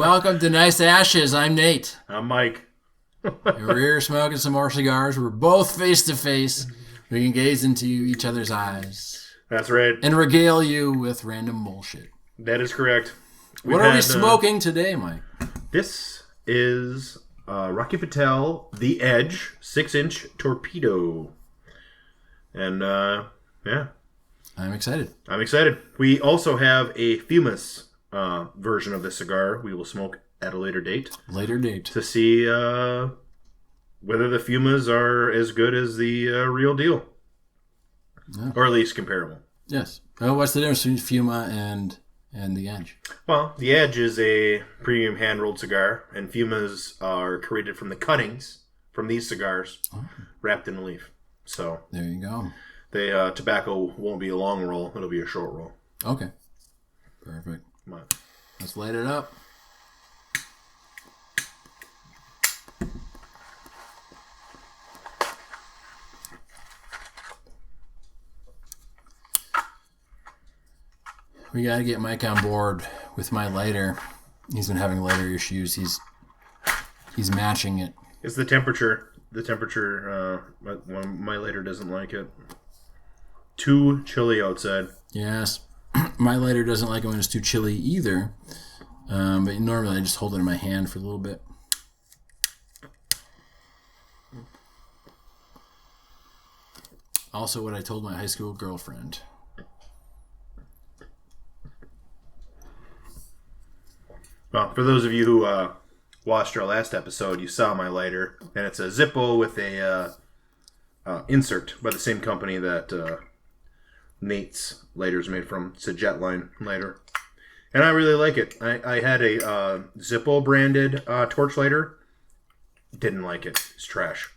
Welcome to Nice Ashes. I'm Nate. I'm Mike. We're here smoking some more cigars. We're both face to face. We can gaze into each other's eyes. That's right. And regale you with random bullshit. That is correct. What are we smoking today, Mike? This is Rocky Patel The Edge 6-inch torpedo. And, yeah. I'm excited. We also have a Fumas version of the cigar we will smoke at a later date. To see whether the Fumas are as good as the real deal. Yeah. Or at least comparable. Yes. Oh, what's the difference between Fuma and the Edge? Well, the Edge is a premium hand-rolled cigar, and Fumas are created from the cuttings from these cigars, wrapped in a leaf. So there you go. The tobacco won't be a long roll; it'll be a short roll. Okay. Perfect. Come on. Let's light it up. We got to get Mike on board with my lighter. He's been having lighter issues. He's matching it. It's the temperature. My lighter doesn't like it. Too chilly outside. Yes. My lighter doesn't like it when it's too chilly either. But normally I just hold it in my hand for a little bit. Also what I told my high school girlfriend. Well, for those of you who watched our last episode, you saw my lighter. And it's a Zippo with a insert by the same company that Nate's lighter is made from. It's a Jetline lighter. And I really like it. I had a Zippo branded torch lighter. Didn't like it. It's trash.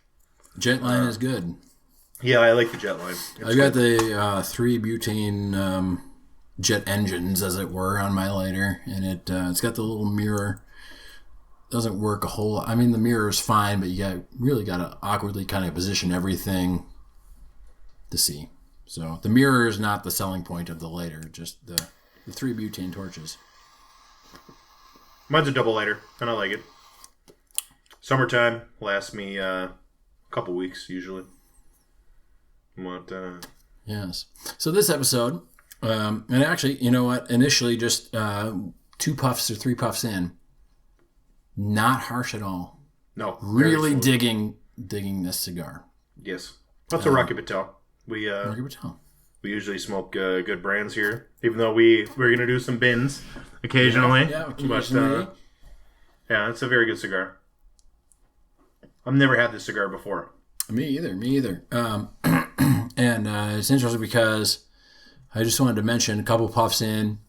Jetline is good. Yeah, I like the Jetline. I've got the 3-butane jet engines, as it were, on my lighter. And it's got the little mirror. Doesn't work a whole lot. I mean, the mirror is fine, but you really got to awkwardly kind of position everything to see. So the mirror is not the selling point of the lighter, just the 3-butane torches. Mine's a double lighter, and I like it. Summertime lasts me a couple weeks, usually. Yes. So this episode, and actually, you know what? Initially, just 2 puffs or 3 puffs in. Not harsh at all. No. Really digging this cigar. Yes. That's a Rocky Patel. Rocky Patel. We usually smoke good brands here, even though we're going to do some bins occasionally. Yeah, occasionally. But, yeah, it's a very good cigar. I've never had this cigar before. Me either. And it's interesting because I just wanted to mention a couple puffs in.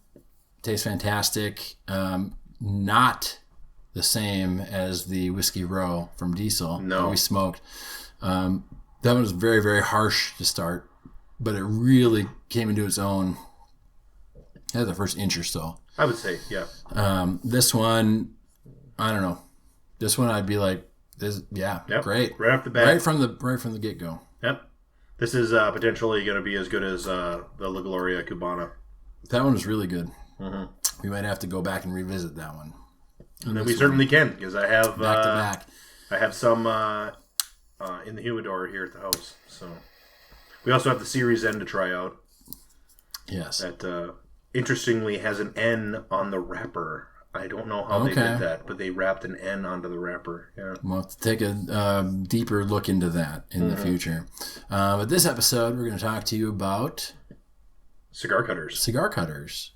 Tastes fantastic. Not the same as the Whiskey Row from Diesel that we smoked. That one was very, very harsh to start, but it really came into its own at the first inch or so. I would say, yeah. This one, I don't know. This one I'd be like, great. Right off the bat. Right from the get-go. Yep. This is potentially going to be as good as the La Gloria Cubana. That one was really good. Mm-hmm. We might have to go back and revisit that one. And then we certainly can, because I have back to back. I have some in the humidor here at the house. So we also have the Series N to try out. Yes. That interestingly has an N on the wrapper. I don't know how they did that, but they wrapped an N onto the wrapper. Yeah. We'll have to take a deeper look into that in the future. But this episode, we're going to talk to you about cigar cutters.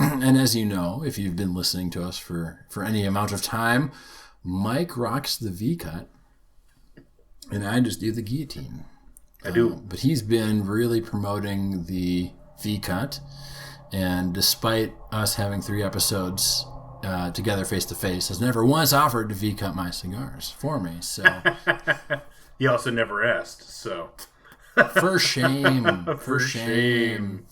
And as you know, if you've been listening to us for any amount of time, Mike rocks the V-cut, and I just do the guillotine. I do. But he's been really promoting the V-cut, and despite us having 3 episodes together face-to-face, has never once offered to V-cut my cigars for me. So he also never asked, so... For shame. For shame.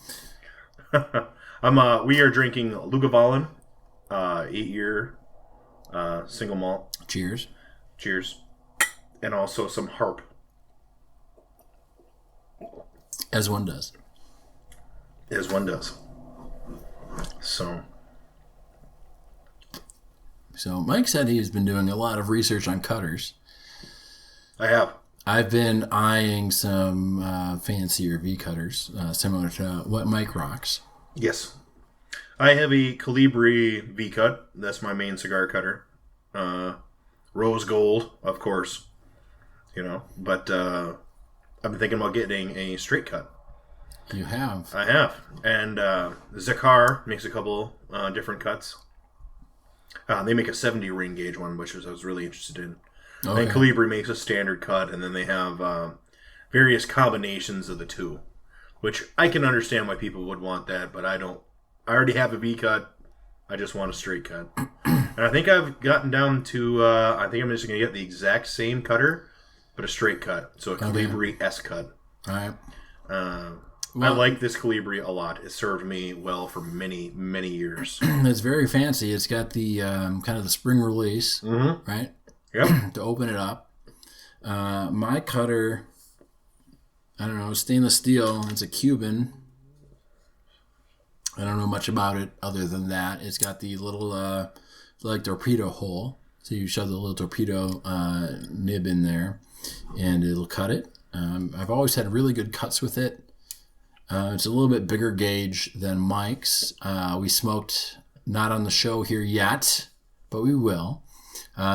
We are drinking Lugavalen, 8-year single malt. Cheers. And also some Harp. As one does. So. So Mike said he's been doing a lot of research on cutters. I have. I've been eyeing some fancier V cutters, similar to what Mike rocks. Yes. I have a Calibri V-cut. That's my main cigar cutter. Rose gold, of course. But I've been thinking about getting a straight cut. You have? I have. And Zakar makes a couple different cuts. They make a 70 ring gauge one, which I was really interested in. Okay. And Calibri makes a standard cut, and then they have various combinations of the two, which I can understand why people would want that, but I don't. I already have a V-cut. I just want a straight cut. And I think I've gotten down to, I think I'm just going to get the exact same cutter, but a straight cut. So a Calibri S cut. All right. I like this Calibri a lot. It served me well for many, many years. It's very fancy. It's got the kind of the spring release, right? Yep. To open it up. My cutter, I don't know, stainless steel. It's a Cuban. I don't know much about it other than that. It's got the little like torpedo hole. So you shove the little torpedo nib in there and it'll cut it. I've always had really good cuts with it. It's a little bit bigger gauge than Mike's. We smoked, not on the show here yet, but we will,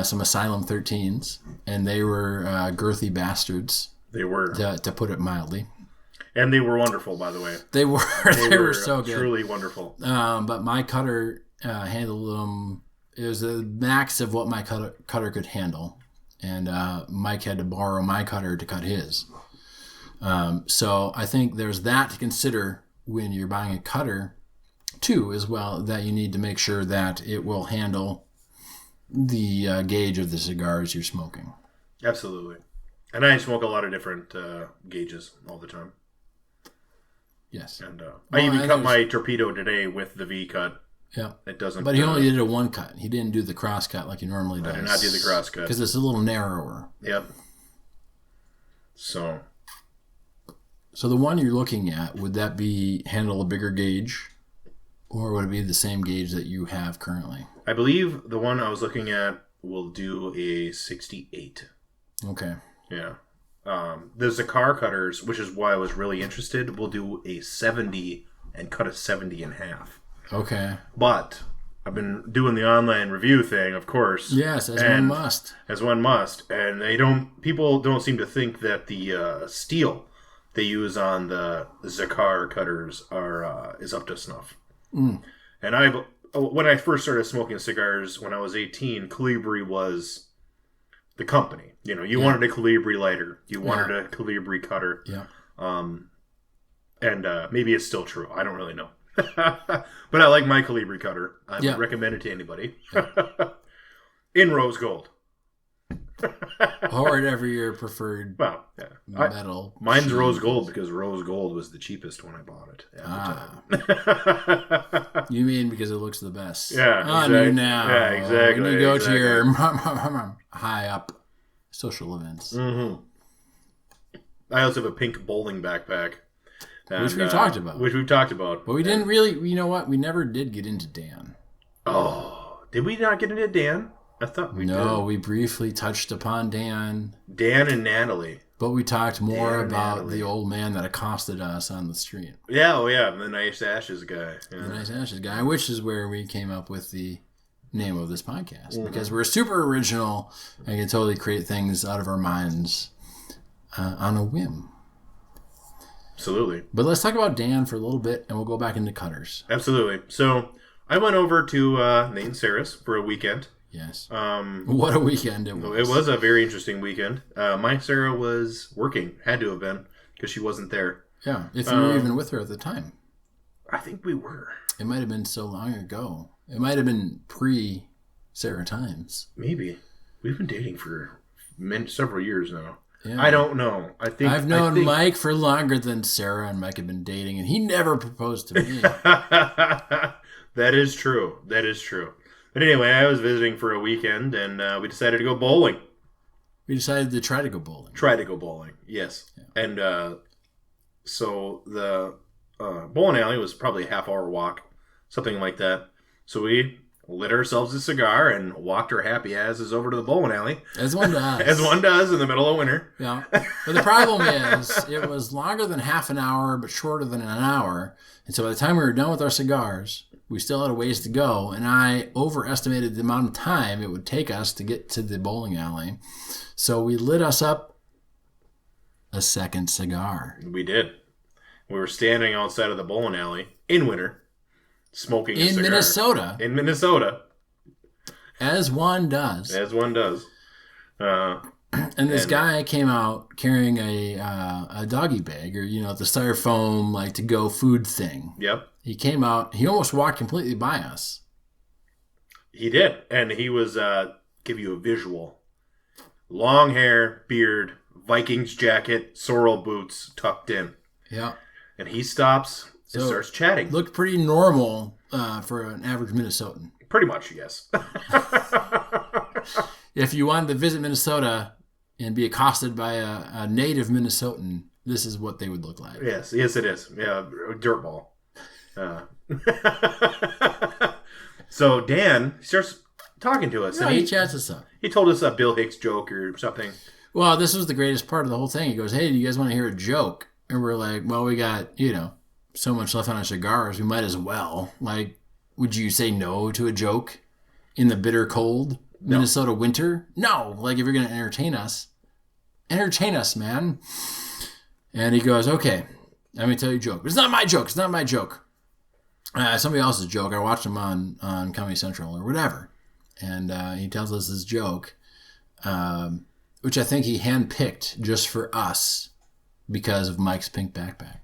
some Asylum 13s, and they were girthy bastards. They were. To put it mildly. And they were wonderful, by the way. They were. They were so good. Truly wonderful. But my cutter handled them. It was the max of what my cutter could handle. And Mike had to borrow my cutter to cut his. So I think there's that to consider when you're buying a cutter, too, as well, that you need to make sure that it will handle the gauge of the cigars you're smoking. Absolutely. And I smoke a lot of different gauges all the time. Yes. And I even cut my torpedo today with the V-cut. Yeah. It doesn't. But he only did a one cut. He didn't do the cross cut like he normally does. I did not do the cross cut. Because it's a little narrower. Yep. So the one you're looking at, would that be handle a bigger gauge? Or would it be the same gauge that you have currently? I believe the one I was looking at will do a 68. Okay. Yeah. The Zakar cutters, which is why I was really interested, will do a 70 and cut a 70 in half. Okay. But I've been doing the online review thing, of course. Yes, as one must. As one must. And people don't seem to think that the steel they use on the Zakar cutters is up to snuff. Mm. And when I first started smoking cigars when I was 18, Calibri was the company. You wanted a Calibri lighter. You wanted a Calibri cutter. Yeah. And maybe it's still true. I don't really know. But I like my Calibri cutter. I would recommend it to anybody. In rose gold. Or whatever your preferred metal. Mine's rose gold because rose gold was the cheapest when I bought it at the time. You mean because it looks the best? Yeah, on you now. Yeah, exactly. When you go to your high up social events. Mm-hmm. I also have a pink bowling backpack. Which we've talked about. But we didn't really, you know what? We never did get into Dan. Oh, did we not get into Dan? I thought we did. No, we briefly touched upon Dan. Dan and Natalie. But we talked more about the old man that accosted us on the street. Yeah, the Nice Ashes guy. Yeah. The Nice Ashes guy, which is where we came up with the name of this podcast. Mm-hmm. Because we're super original and can totally create things out of our minds on a whim. Absolutely. But let's talk about Dan for a little bit, and we'll go back into cutters. Absolutely. So I went over to Nate and Sarah's for a weekend. Yes. What a weekend it was. It was a very interesting weekend. My Sarah was working. Had to have been, because she wasn't there. Yeah, if you were even with her at the time. I think we were. It might have been so long ago. It might have been pre-Sarah times. Maybe. We've been dating for several years now. Yeah. I don't know. I've known Mike for longer than Sarah and Mike have been dating, and he never proposed to me. That is true. But anyway, I was visiting for a weekend, and we decided to go bowling. We decided to try to go bowling. Yes. Yeah. And so the bowling alley was probably a half-hour walk, something like that. So we lit ourselves a cigar, and walked our happy asses over to the bowling alley. As one does. As one does in the middle of winter. Yeah. But the problem is, it was longer than half an hour, but shorter than an hour. And so by the time we were done with our cigars, we still had a ways to go. And I overestimated the amount of time it would take us to get to the bowling alley. So we lit us up a second cigar. We did. We were standing outside of the bowling alley in winter, smoking a cigar. In Minnesota. As one does. As one does. And this guy came out carrying a doggy bag, or, the styrofoam, like, to-go food thing. Yep. He came out. He almost walked completely by us. He did. And he was, give you a visual. Long hair, beard, Vikings jacket, sorrel boots tucked in. Yeah. And he stops and starts chatting. Looked pretty normal for an average Minnesotan. Pretty much, yes. If you wanted to visit Minnesota and be accosted by a native Minnesotan, this is what they would look like. Yes, it is. Yeah, dirtball. So Dan starts talking to us. Yeah, and he chats us up. He told us a Bill Hicks joke or something. Well, this was the greatest part of the whole thing. He goes, hey, do you guys want to hear a joke? And we're like, well, we got, so much left on our cigars, we might as well. Like, would you say no to a joke in the bitter cold Minnesota winter? No. Like, if you're going to entertain us, man. And he goes, okay, let me tell you a joke. But it's not my joke. It's not my joke. Somebody else's joke. I watched him on Comedy Central or whatever. And he tells us this joke, which I think he handpicked just for us because of Mike's pink backpack.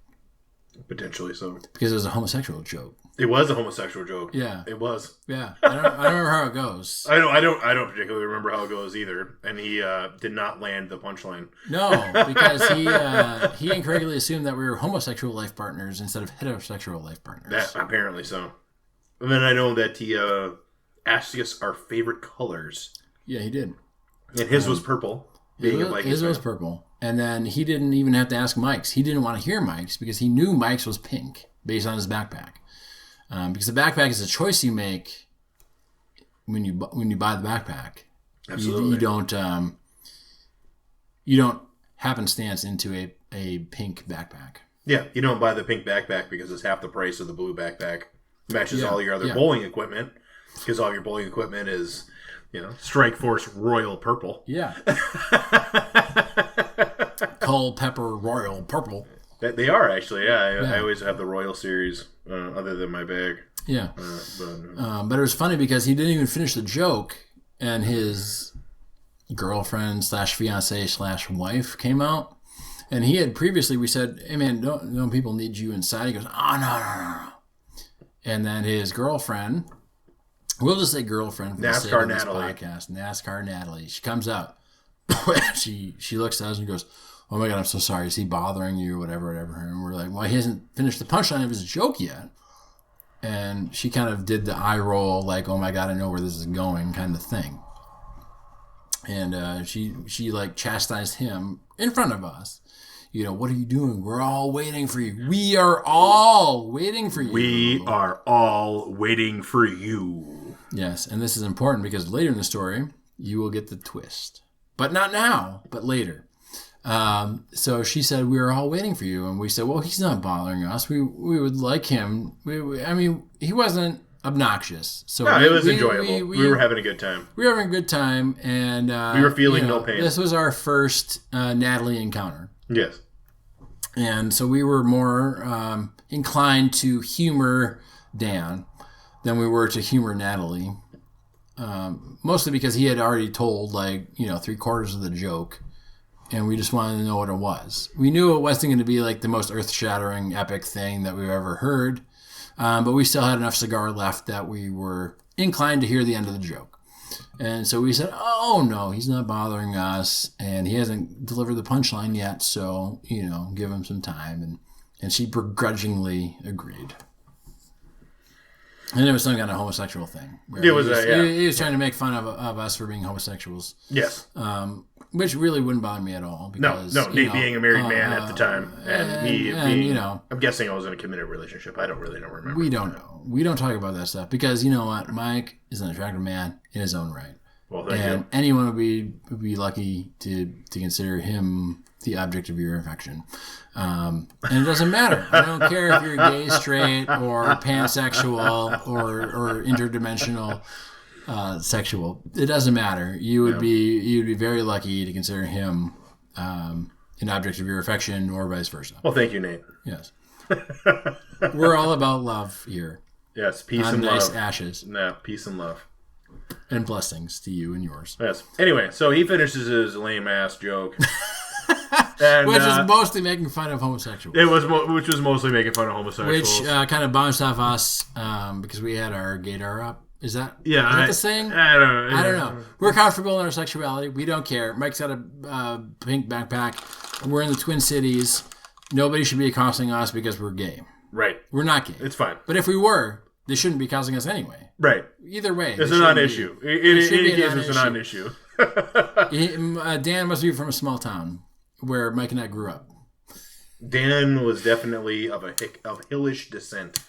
Potentially so. Because it was a homosexual joke. It was a homosexual joke. Yeah. It was. Yeah. I don't remember how it goes. I don't particularly remember how it goes either. And he did not land the punchline. No, because he incorrectly assumed that we were homosexual life partners instead of heterosexual life partners. Apparently so. And then I know that he asked us our favorite colors. Yeah, he did. And his was purple. His was purple. And then he didn't even have to ask Mike's. He didn't want to hear Mike's because he knew Mike's was pink based on his backpack. Because the backpack is a choice you make when you buy the backpack. Absolutely. You don't happenstance into a pink backpack. Yeah, you don't buy the pink backpack because it's half the price of the blue backpack. Matches all your other bowling equipment because all your bowling equipment is, Strike Force Royal Purple. Yeah. Culpeper Royal Purple. They are actually, yeah. I always have the Royal series other than my bag. Yeah. But it was funny because he didn't even finish the joke, and his girlfriend / fiance / wife came out, and he had previously, we said, hey man, don't people need you inside? He goes, oh no. And then his girlfriend, we'll just say girlfriend for the sake of this podcast, NASCAR Natalie, she comes out. she looks at us and goes, oh my God, I'm so sorry. Is he bothering you? Whatever. And we're like, well, he hasn't finished the punchline of his joke yet. And she kind of did the eye roll, like, oh my God, I know where this is going kind of thing. And she like chastised him in front of us. What are you doing? We're all waiting for you. We are all waiting for you. We are all waiting for you. Yes, and this is important because later in the story, you will get the twist. But not now, but later. So she said, we were all waiting for you. And we said, well, he's not bothering us. We would like him. He wasn't obnoxious. So it was enjoyable. We were having a good time. We were having a good time. And we were feeling no pain. This was our first Natalie encounter. Yes. And so we were more inclined to humor Dan than we were to humor Natalie. Mostly because he had already told 3/4 of the joke, and we just wanted to know what it was. We knew it wasn't going to be like the most earth-shattering epic thing that we've ever heard, but we still had enough cigar left that we were inclined to hear the end of the joke. And so we said, oh no, he's not bothering us, and he hasn't delivered the punchline yet, so give him some time. And she begrudgingly agreed. And it was some kind of homosexual thing. It was, he was trying to make fun of us for being homosexuals. Yes. Which really wouldn't bother me at all. Because, no, Nate being a married man at the time, and me being, I'm guessing I was in a committed relationship. I don't remember. We don't know. We don't talk about that stuff because you know what? Mike is an attractive man in his own right. Well, thank you. Anyone would be lucky to consider him the object of your affection. And it doesn't matter. I don't care if you're gay, straight, or pansexual, or interdimensional sexual. It doesn't matter. You'd be very lucky to consider him an object of your affection, or vice versa. Well, thank you, Nate. Yes. We're all about love here. Yes, peace and love. Nice ashes. No, peace and love. And blessings to you and yours. Yes. Anyway, so he finishes his lame ass joke. And, which is mostly making fun of homosexuals. Which was mostly making fun of homosexuals. Which kind of bounced off us because we had our gaydar up. Is that the saying? I don't know. We're comfortable in our sexuality. We don't care. Mike's got a pink backpack. We're in the Twin Cities. Nobody should be accosting us because we're gay. Right. We're not gay. It's fine. But if we were, they shouldn't be accosting us anyway. Right. Either way. It's a non-issue. In any case, it's a non-issue. Dan must be from a small town where Mike and I grew up. Dan was definitely of Hillish descent.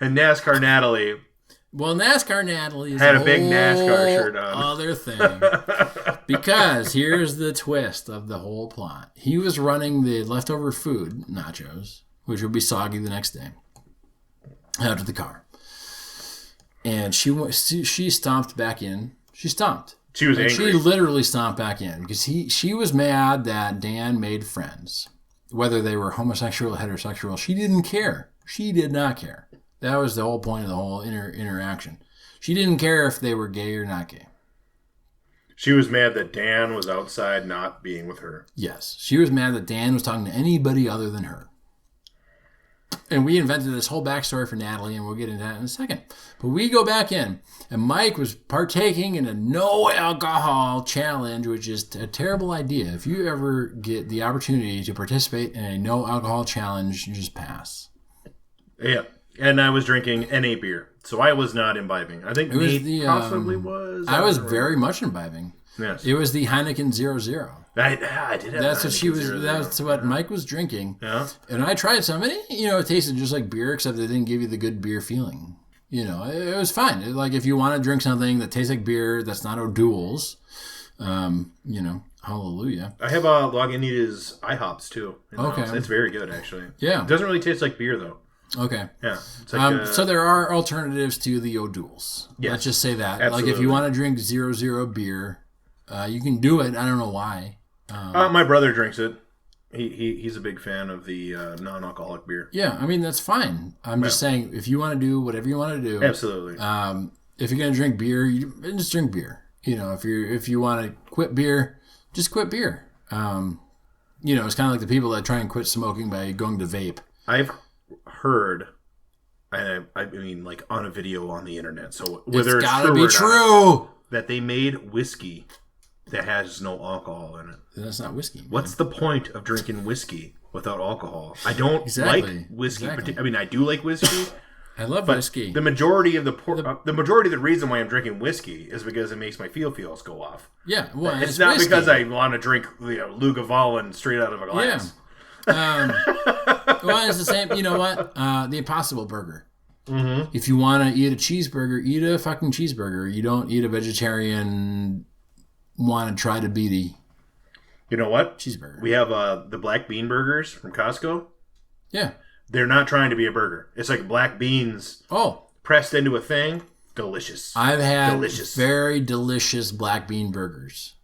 And NASCAR Natalie. Well, NASCAR Natalie had a big NASCAR shirt on. Other thing. Because here's the twist of the whole plot. He was running the leftover food, nachos, which would be soggy the next day, out of the car. And she stomped back in. She stomped. She was angry. She literally stomped back in because she was mad that Dan made friends. Whether they were homosexual or heterosexual, she didn't care. She did not care. That was the whole point of the whole interaction. She didn't care if they were gay or not gay. She was mad that Dan was outside not being with her. Yes. She was mad that Dan was talking to anybody other than her. And we invented this whole backstory for Natalie, and we'll get into that in a second. But we go back in, and Mike was partaking in a no alcohol challenge, which is a terrible idea. If you ever get the opportunity to participate in a no alcohol challenge, you just pass. Yeah. And I was drinking NA beer, so I was not imbibing. I think Nate possibly was. I was very much imbibing. Yes. It was the Heineken 0-0. I did have That's what she was. 0-0. That's what Mike was drinking. Yeah. And I tried some, and it tasted just like beer, except they didn't give you the good beer feeling. It was fine. Like if you want to drink something that tastes like beer, that's not O'Doul's. Hallelujah. I have Lagunitas IHOPs too. Okay. It's very good actually. Yeah. It doesn't really taste like beer though. Okay. Yeah. It's like, so there are alternatives to the O'Doul's. Yes, let's just say that. Absolutely. Like if you want to drink 0-0 beer, you can do it. I don't know why. My brother drinks it. He's a big fan of the non-alcoholic beer. Yeah, I mean that's fine. I'm just saying if you want to do whatever you want to do. Absolutely. If you're gonna drink beer, you just drink beer. If you want to quit beer, just quit beer. It's kind of like the people that try and quit smoking by going to vape. I've heard, and I mean, like on a video on the internet. So whether it's gotta true be or true not, that they made whiskey that has no alcohol in it. Then that's not whiskey. Man. What's the point of drinking whiskey without alcohol? I don't like whiskey. Exactly. I mean, I do like whiskey. I love whiskey. The majority of the reason why I'm drinking whiskey is because it makes my feels go off. Yeah, well, it's not whiskey. Because I want to drink Lugavulin straight out of a glass. Yeah. Well, it's the same. You know what? The Impossible Burger. Mm-hmm. If you want to eat a cheeseburger, eat a fucking cheeseburger. You don't eat a vegetarian. Want to try to beat You know what? Cheeseburger. We have the black bean burgers from Costco. Yeah. They're not trying to be a burger. It's like black beans pressed into a thing. Delicious. I've had very delicious black bean burgers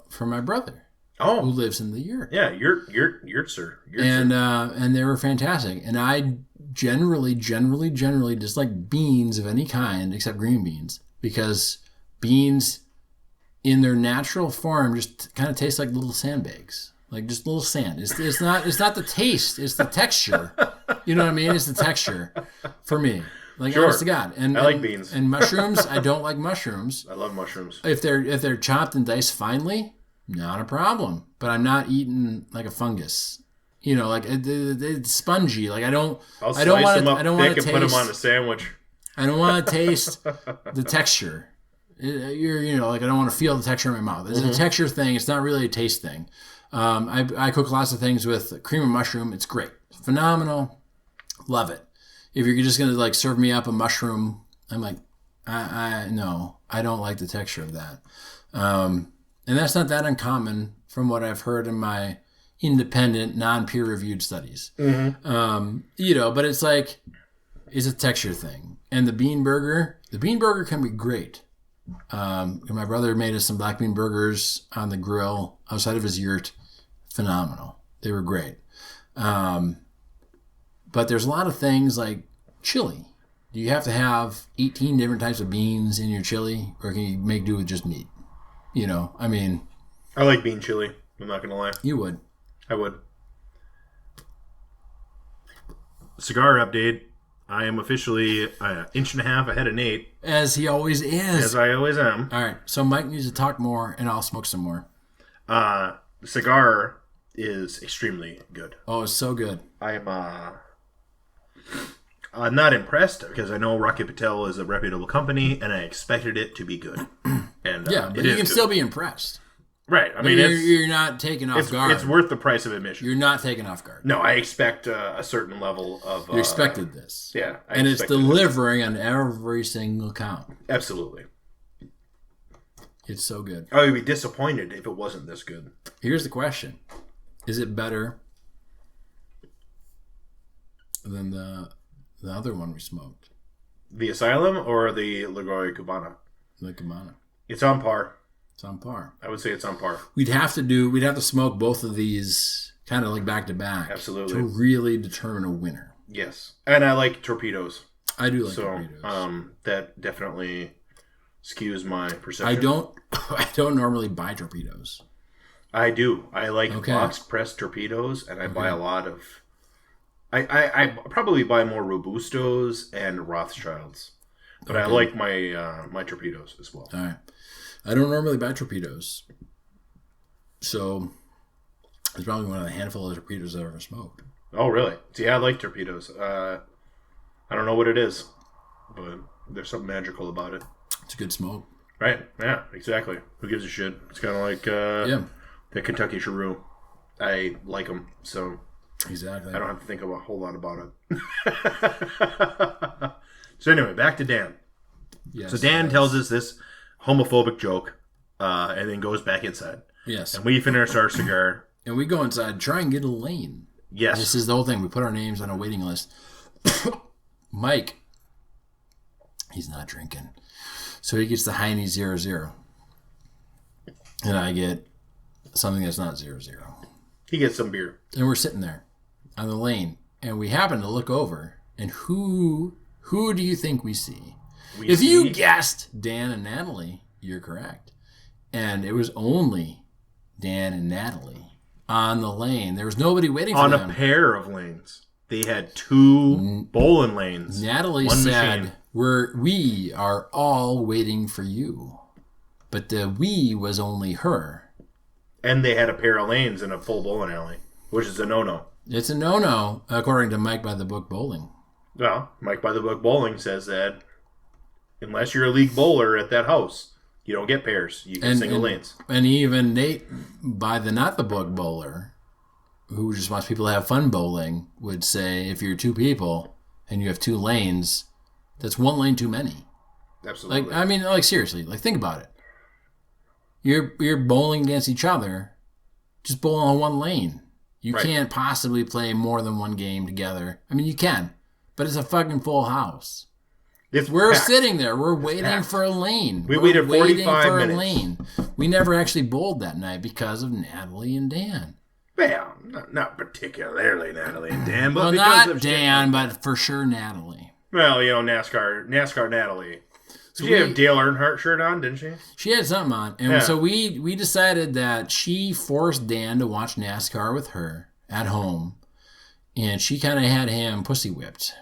from my brother. Who lives in the yurt. Yeah, yurt, sir. And they were fantastic. And I generally dislike beans of any kind except green beans because beans in their natural form just kind of taste like little sandbags. Like just little sand. It's not the taste, it's the texture. You know what I mean? It's the texture for me. Like honest to God. And I like beans. And mushrooms, I don't like mushrooms. I love mushrooms. If they're chopped and diced finely, not a problem. But I'm not eating like a fungus. Like it's spongy. Like I don't want to and put them on a sandwich. I don't want to taste the texture. I don't want to feel the texture in my mouth. It's a texture thing. It's not really a taste thing. I cook lots of things with cream and mushroom. It's great. Phenomenal. Love it. If you're just going to like serve me up a mushroom, I'm like, no, I don't like the texture of that. And that's not that uncommon from what I've heard in my independent, non-peer-reviewed studies. But it's like, it's a texture thing. And the bean burger can be great. My brother made us some black bean burgers on the grill outside of his yurt. Phenomenal. They were great. But there's a lot of things like chili. Do you have to have 18 different types of beans in your chili, or can you make do with just meat? I like bean chili. I'm not going to lie. You would. I would. Cigar update. I am officially an inch and a half ahead of Nate. As he always is. As I always am. All right. So Mike needs to talk more, and I'll smoke some more. The cigar is extremely good. Oh, it's so good. I'm not impressed because I know Rocky Patel is a reputable company, and I expected it to be good. And but you can still be impressed. Right. You're not taken off guard. It's worth the price of admission. You're not taken off guard. No, I expect a certain level of... You expected this. Yeah. And it's delivering on every single count. Absolutely. It's so good. I would be disappointed if it wasn't this good. Here's the question. Is it better than the other one we smoked? The Asylum or the Lagoi Cubana? The Cubana. It's on par. It's on par. I would say it's on par. We'd have to smoke both of these kind of like back to back. Absolutely. To really determine a winner. Yes. And I like torpedoes. I do like torpedoes. That definitely skews my perception. I don't normally buy torpedoes. I do. I like box pressed torpedoes, and I buy a lot of... I probably buy more Robustos and Rothschilds. But I like my my torpedoes as well. All right. I don't normally buy torpedoes. So it's probably one of the handful of torpedoes I've ever smoked. Oh, really? See, I like torpedoes. I don't know what it is, but there's something magical about it. It's a good smoke. Right. Yeah, exactly. Who gives a shit? It's kind of like the Kentucky Cheroot. I like them, so exactly. I don't have to think a whole lot about it. So anyway, back to Dan. Yes, so Dan tells us this homophobic joke and then goes back inside. Yes. And we finish our cigar. And we go inside, try and get a lane. Yes. This is the whole thing. We put our names on a waiting list. Mike, he's not drinking. So he gets the Heine 00. And I get something that's not 00. He gets some beer. And we're sitting there on the lane. And we happen to look over. And who do you think we see? You guessed Dan and Natalie, you're correct. And it was only Dan and Natalie on the lane. There was nobody waiting for them. On a pair of lanes. They had two bowling lanes. Natalie said, we are all waiting for you. But the we was only her. And they had a pair of lanes in a full bowling alley, which is a no-no. It's a no-no, according to Mike by the Book Bowling. Well, Mike by the Book Bowling says that unless you're a league bowler at that house, you don't get pairs. You get single lanes. And even Nate by the Not the Book Bowler, who just wants people to have fun bowling, would say if you're two people and you have two lanes, that's one lane too many. Absolutely. Seriously, think about it. You're bowling against each other, just bowl on one lane. You can't possibly play more than one game together. I mean, you can, but it's a fucking full house. We're sitting there. We're waiting for a lane. We waited 45 minutes. We never actually bowled that night because of Natalie and Dan. Well, not particularly Natalie and Dan, but not Dan, but for sure Natalie. Well, NASCAR Natalie. So she had a Dale Earnhardt shirt on, didn't she? She had something on. And so we decided that she forced Dan to watch NASCAR with her at home. And she kind of had him pussy whipped.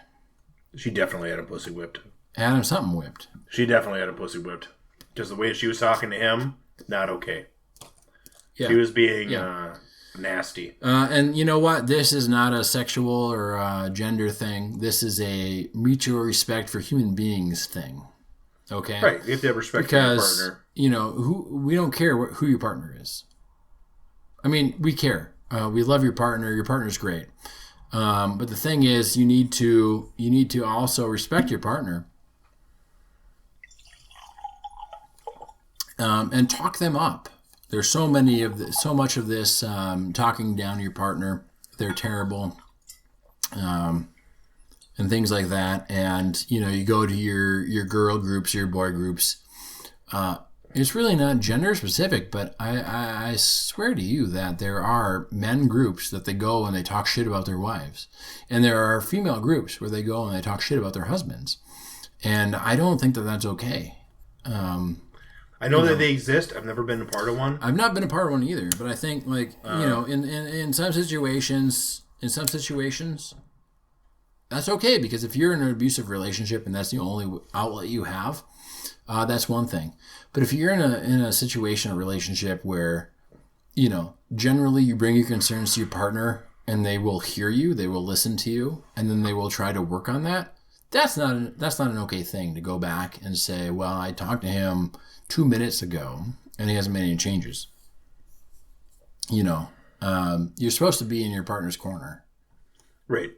She definitely had him pussy whipped. Had him something whipped. She definitely had him pussy whipped. Because the way she was talking to him, not okay. Yeah. She was being nasty. And you know what? This is not a sexual or gender thing. This is a mutual respect for human beings thing. Okay? Right. You have to have respect for your partner. We don't care who your partner is. I mean, we care. We love your partner. Your partner's great. But the thing is, you need to also respect your partner. And talk them up. There's so much of this talking down to your partner. They're terrible, and things like that. And you go to your girl groups, your boy groups. It's really not gender specific, but I swear to you that there are men groups that they go and they talk shit about their wives, and there are female groups where they go and they talk shit about their husbands. And I don't think that that's okay. I know that they exist. I've never been a part of one. I've not been a part of one either, but I think in some situations, that's okay, because if you're in an abusive relationship and that's the only outlet you have, that's one thing. But if you're in a situation, a relationship where, generally you bring your concerns to your partner and they will hear you, they will listen to you, and then they will try to work on that. That's not an okay thing to go back and say, well, I talked to him 2 minutes ago and he hasn't made any changes. You're supposed to be in your partner's corner. Right.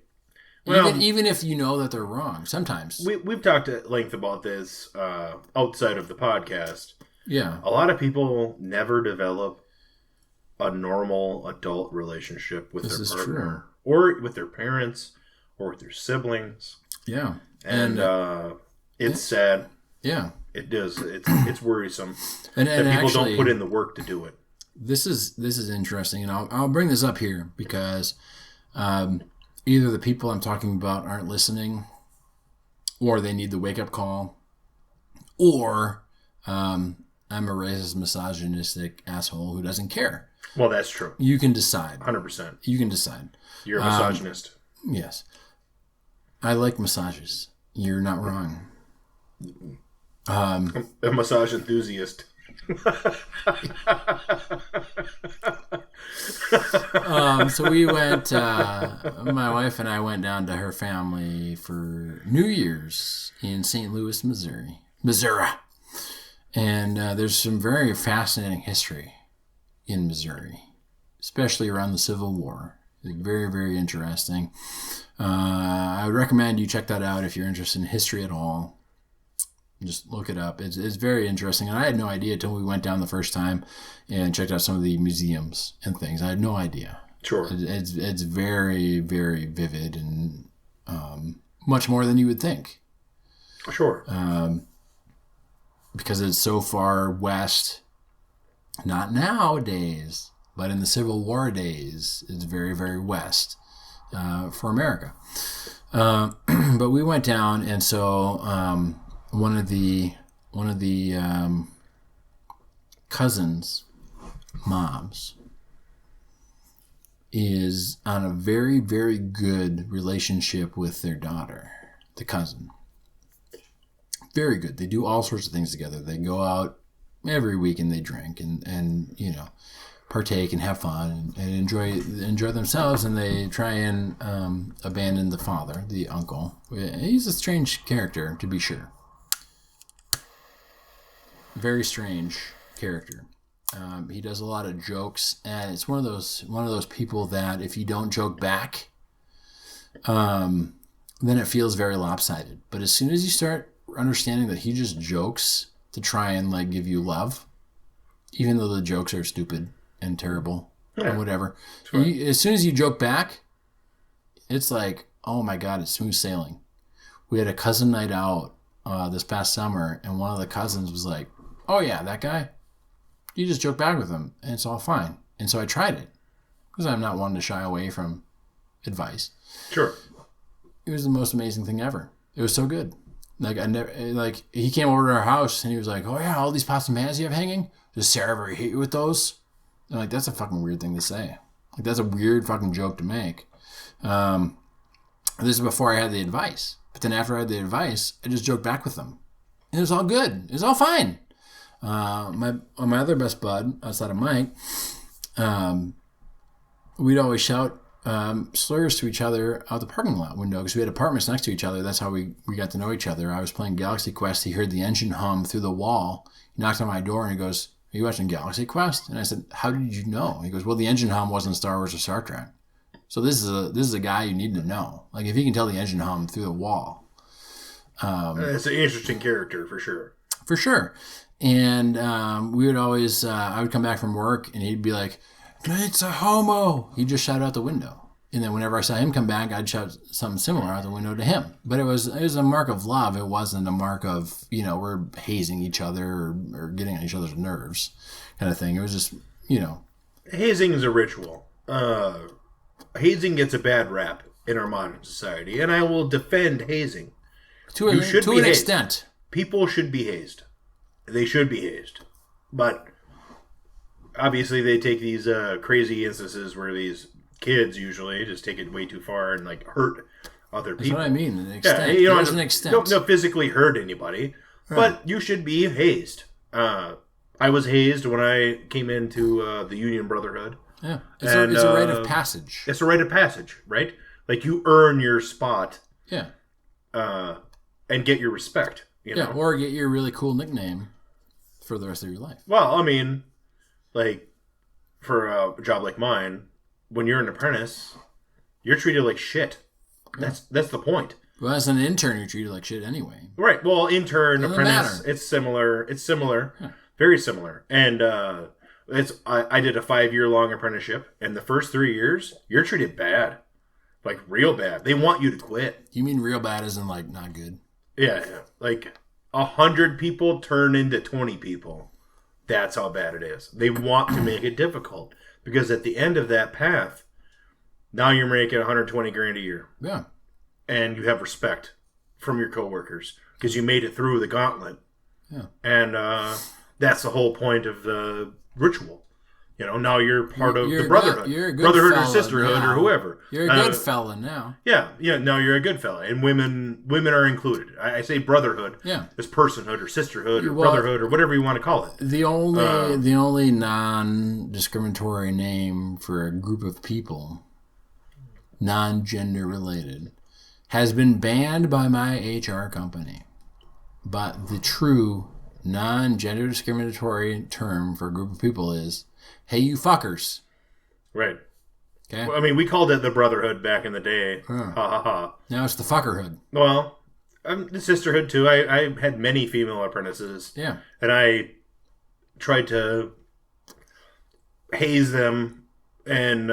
Well, even if you know that they're wrong, sometimes. We've talked at length about this outside of the podcast. Yeah. A lot of people never develop a normal adult relationship with their partner. Or with their parents, or with their siblings. Yeah. And it's sad. Yeah. It does. It's worrisome and that people actually, don't put in the work to do it. This is interesting, and I'll bring this up here because either the people I'm talking about aren't listening, or they need the wake up call, or I'm a racist, misogynistic asshole who doesn't care. Well, that's true. You can decide. 100%. You can decide. You're a misogynist. Yes. I like massages. You're not wrong. A massage enthusiast. So we went, my wife and I went down to her family for New Year's in St. Louis, Missouri. And there's some very fascinating history in Missouri, especially around the Civil War. Very, very interesting. I would recommend you check that out if you're interested in history at all. Just look it up. It's very interesting. And I had no idea until we went down the first time and checked out some of the museums and things. I had no idea. Sure. It's very, very vivid and much more than you would think. Sure. Because it's so far west, not nowadays, but in the Civil War days, it's very, very west for America. But we went down, and so one of the cousins' moms is on a very, very good relationship with their daughter, the cousin. Very good. They do all sorts of things together. They go out every week and they drink and partake and have fun and enjoy themselves, and they try and abandon the father, the uncle. He's a strange character, to be sure. Very strange character. He does a lot of jokes, and it's one of those people that if you don't joke back, then it feels very lopsided. But as soon as you start understanding that he just jokes to try and give you love, even though the jokes are stupid and terrible or whatever, sure. As soon as you joke back, it's like, oh my God, it's smooth sailing. We had a cousin night out this past summer, and one of the cousins was like, oh yeah, that guy, you just joke back with him and it's all fine. And so I tried it because I'm not one to shy away from advice. Sure. It was the most amazing thing ever. It was so good. He came over to our house and he was like, oh yeah, all these pots and pans you have hanging, does Sarah ever hit you with those? And that's a fucking weird thing to say. That's a weird fucking joke to make. This is before I had the advice. But then after I had the advice, I just joked back with them. And it was all good. It was all fine. My other best bud, outside of Mike, we'd always shout slurs to each other out the parking lot window because we had apartments next to each other. That's how we got to know each other. I was playing Galaxy Quest. He heard the engine hum through the wall. He knocked on my door and he goes, "Are you watching Galaxy Quest?" And I said, "How did you know?" He goes, "Well, the engine hum wasn't Star Wars or Star Trek." So this is a guy you need to know. Like if he can tell the engine hum through the wall. It's an interesting character for sure. For sure. And we would always, I would come back from work and he'd be like, "It's a homo." He'd just shout out the window. And then whenever I saw him come back, I'd shout something similar out the window to him. But it was a mark of love. It wasn't a mark of, we're hazing each other or getting on each other's nerves kind of thing. It was just, Hazing is a ritual. Hazing gets a bad rap in our modern society, and I will defend hazing. To an extent. People should be hazed. They should be hazed. But obviously they take these crazy instances where these kids usually just take it way too far and like hurt other people. That's what I mean. An extent. Yeah, There's an extent. Don't physically hurt anybody, but you should be hazed. I was hazed when I came into the Union Brotherhood. Yeah, it's a rite of passage. It's a rite of passage, right? Like you earn your spot. Yeah. And get your respect. You know? Or get your really cool nickname for the rest of your life. Well, I mean, like for a job like mine, when you're an apprentice, you're treated like shit. That's the point. Well, as an intern, you're treated like shit anyway. Right. Well, intern, Doesn't apprentice, matter. it's similar. It's similar. Yeah. Very similar. And I did a 5-year-long apprenticeship, and the first 3 years, you're treated bad. Like, real bad. They want you to quit. You mean real bad isn't like not good? Yeah. Like, 100 people turn into 20 people. That's how bad it is. They want to make it difficult. Because at the end of that path, now you're making $120,000 a year. Yeah. And you have respect from your coworkers because you made it through the gauntlet. Yeah. And that's the whole point of the ritual. Now you're part of the brotherhood. You're a good brotherhood fella or sisterhood now. or whoever. You're a good fella now. Yeah. Now you're a good fella. And women are included. I say brotherhood as personhood or sisterhood or brotherhood or whatever you want to call it. The only non-discriminatory name for a group of people, non-gender related, has been banned by my HR company. But the true non-gender discriminatory term for a group of people is, "Hey, you fuckers." Right. Okay. Well, I mean, we called it the brotherhood back in the day. Ha ha ha. Now it's the fuckerhood. Well, the sisterhood too. I had many female apprentices. Yeah. And I tried to haze them and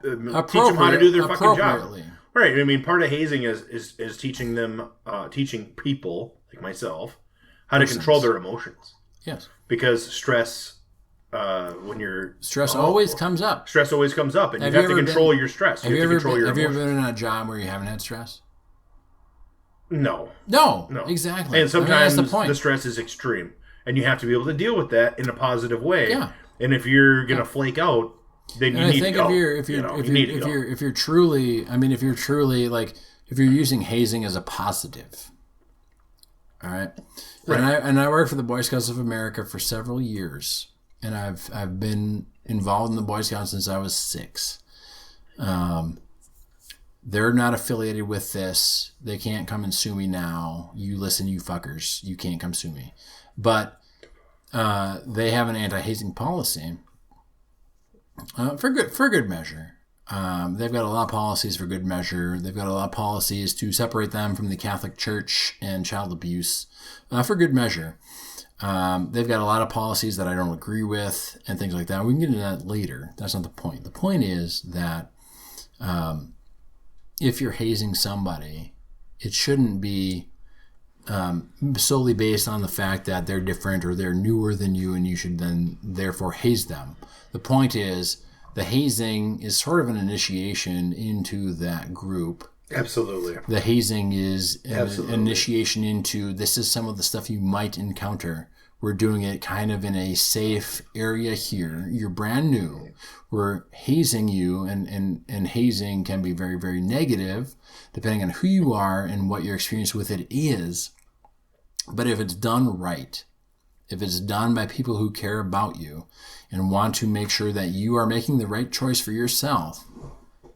teach them how to do their fucking job. Right. I mean, part of hazing is teaching them, teaching people like myself how to control their emotions. Yes. Because stress, when you're... Stress always comes up. Stress always comes up, and you have to control your stress. Have you ever been in a job where you haven't had stress? No. Exactly. And sometimes that's the point. The stress is extreme, and you have to be able to deal with that in a positive way. Yeah. And if you're going to flake out, then you need to go. If you're truly like, if you're using hazing as a positive, all right. And I worked for the Boy Scouts of America for several years, and I've been involved in the Boy Scouts since I was 6. They're not affiliated with this. They can't come and sue me now. You listen, you fuckers. You can't come sue me. But they have an anti-hazing policy for good measure. They've got a lot of policies for good measure. They've got a lot of policies to separate them from the Catholic Church and child abuse for good measure. They've got a lot of policies that I don't agree with and things like that. We can get into that later. That's not the point. The point is that if you're hazing somebody, it shouldn't be solely based on the fact that they're different or they're newer than you and you should then therefore haze them. The point is the hazing is sort of an initiation into that group. Absolutely. The hazing is an initiation into this is some of the stuff you might encounter. We're doing it kind of in a safe area here. You're brand new. We're hazing you, and hazing can be very, very negative depending on who you are and what your experience with it is. But if it's done right, if it's done by people who care about you and want to make sure that you are making the right choice for yourself,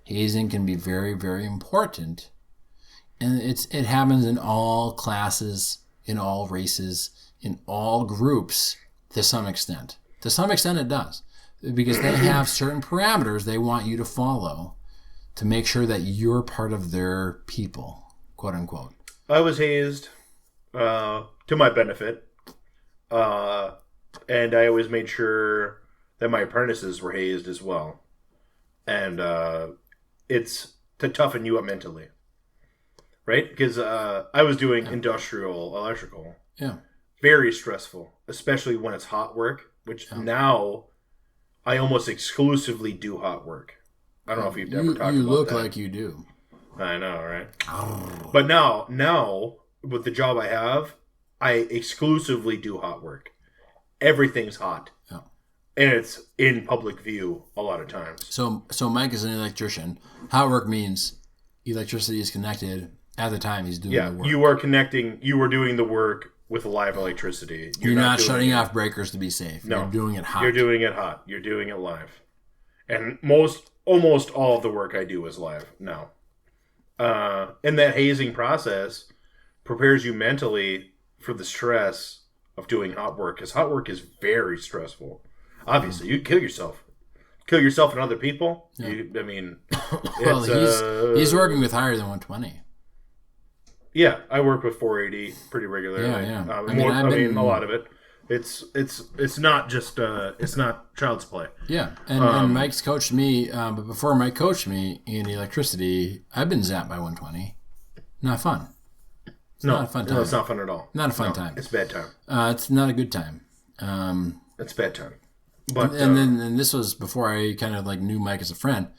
hazing can be very, very important. And it happens in all classes, in all races, in all groups to some extent. To some extent it does. Because they have certain parameters they want you to follow to make sure that you're part of their people, quote unquote. I was hazed to my benefit. And I always made sure that my apprentices were hazed as well. And it's to toughen you up mentally. Right? Because I was doing industrial electrical. Yeah. Very stressful, especially when it's hot work, which now I almost exclusively do hot work. I don't know if you've ever talked about that. You look like you do. I know, right? But now, with the job I have, I exclusively do hot work. Everything's hot. Yeah. And it's in public view a lot of times. So Mike is an electrician. Hot work means electricity is connected at the time he's doing the work. You are connecting, you are doing the work with live electricity. You're not shutting off breakers to be safe. No, you're doing it hot. You're doing it hot. You're doing it live. And almost all of the work I do is live now. And that hazing process prepares you mentally for the stress of doing hot work. Because hot work is very stressful. Obviously, you kill yourself. Kill yourself and other people. Yeah. Well, he's working with higher than 120. Yeah, I work with 480 pretty regularly. Yeah. I mean, a lot of it. It's not just it's not child's play. Yeah, and Mike's coached me, but before Mike coached me in electricity, I've been zapped by 120. Not fun. It's not a fun time. No, it's not fun at all. Not a fun time. It's bad time. It's not a good time. It's bad time. But then this was before I kind of like knew Mike as a friend.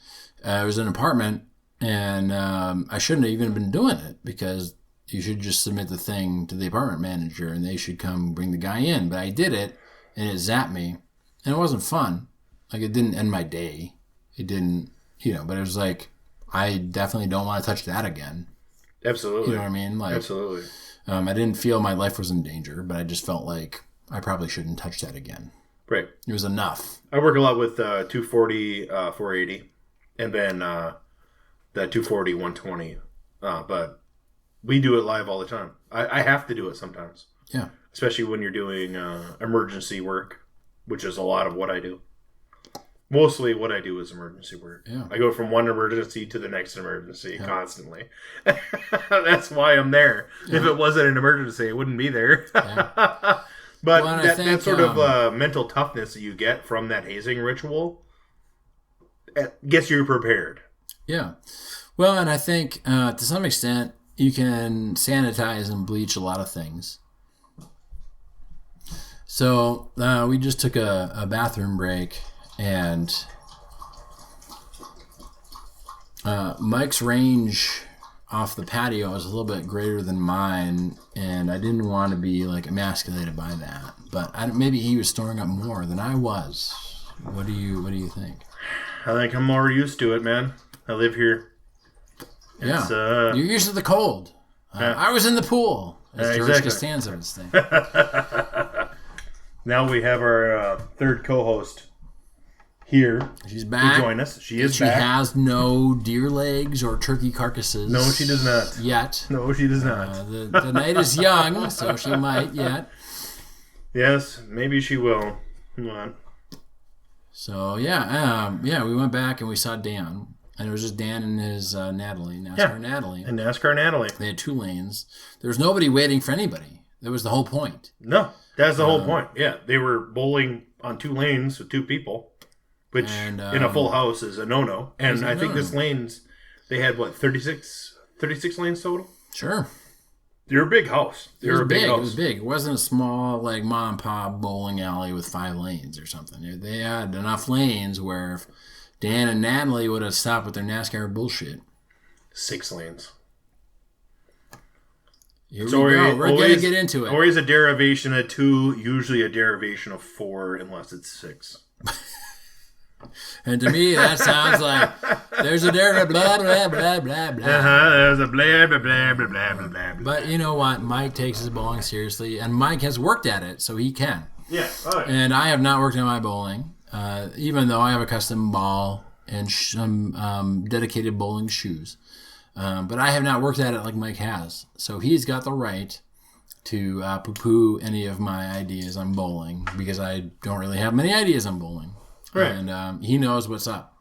It was an apartment, and I shouldn't have even been doing it because you should just submit the thing to the apartment manager and they should come bring the guy in. But I did it and it zapped me and it wasn't fun. Like it didn't end my day. It didn't, but it was like, I definitely don't want to touch that again. Absolutely. You know what I mean? Like, absolutely. I didn't feel my life was in danger, but I just felt like I probably shouldn't touch that again. Right. It was enough. I work a lot with 240, 480 and then the 240, 120. But we do it live all the time. I have to do it sometimes. Yeah. Especially when you're doing emergency work, which is a lot of what I do. Mostly what I do is emergency work. Yeah. I go from one emergency to the next emergency constantly. That's why I'm there. Yeah. If it wasn't an emergency, I wouldn't be there. Yeah. But that sort of mental toughness that you get from that hazing ritual gets you prepared. Yeah. Well, and I think to some extent, you can sanitize and bleach a lot of things. So we just took a bathroom break, and Mike's range off the patio was a little bit greater than mine, and I didn't want to be like emasculated by that. But maybe he was storing up more than I was. What do you think? I think I'm more used to it, man. I live here. You're used to the cold. I was in the pool. As George Costanza would say. Now we have our third co-host here. She's back. To join us. She back. She has no deer legs or turkey carcasses. No, she does not. Yet. No, she does not. The night is young, so she might yet. Yes, maybe she will. Come on. So, we went back and we saw Dan. And it was just Dan and his Natalie, Natalie. And NASCAR Natalie. They had 2 lanes. There was nobody waiting for anybody. That was the whole point. No, that's the whole point. Yeah, they were bowling on 2 lanes with 2 people, which in a full house is a no-no. And I think this lanes, they had, 36 lanes total? Sure. They're a big house. It was big. It wasn't a small, like, mom-and-pop bowling alley with 5 lanes or something. They had enough lanes where if Dan and Natalie would have stopped with their NASCAR bullshit. 6 lanes. Here we go. We're going to get into it. Always a derivation of 2, usually a derivation of 4, unless it's 6. And to me, that sounds like there's a blah, blah, blah, blah, blah, blah. There's a blah, blah, blah, blah, blah, blah, blah. But you know what? Mike takes his bowling seriously, and Mike has worked at it, so he can. Yeah. Oh, yeah. And I have not worked on my bowling, even though I have a custom ball and some dedicated bowling shoes. But I have not worked at it like Mike has. So he's got the right to poo-poo any of my ideas on bowling because I don't really have many ideas on bowling. Right. And he knows what's up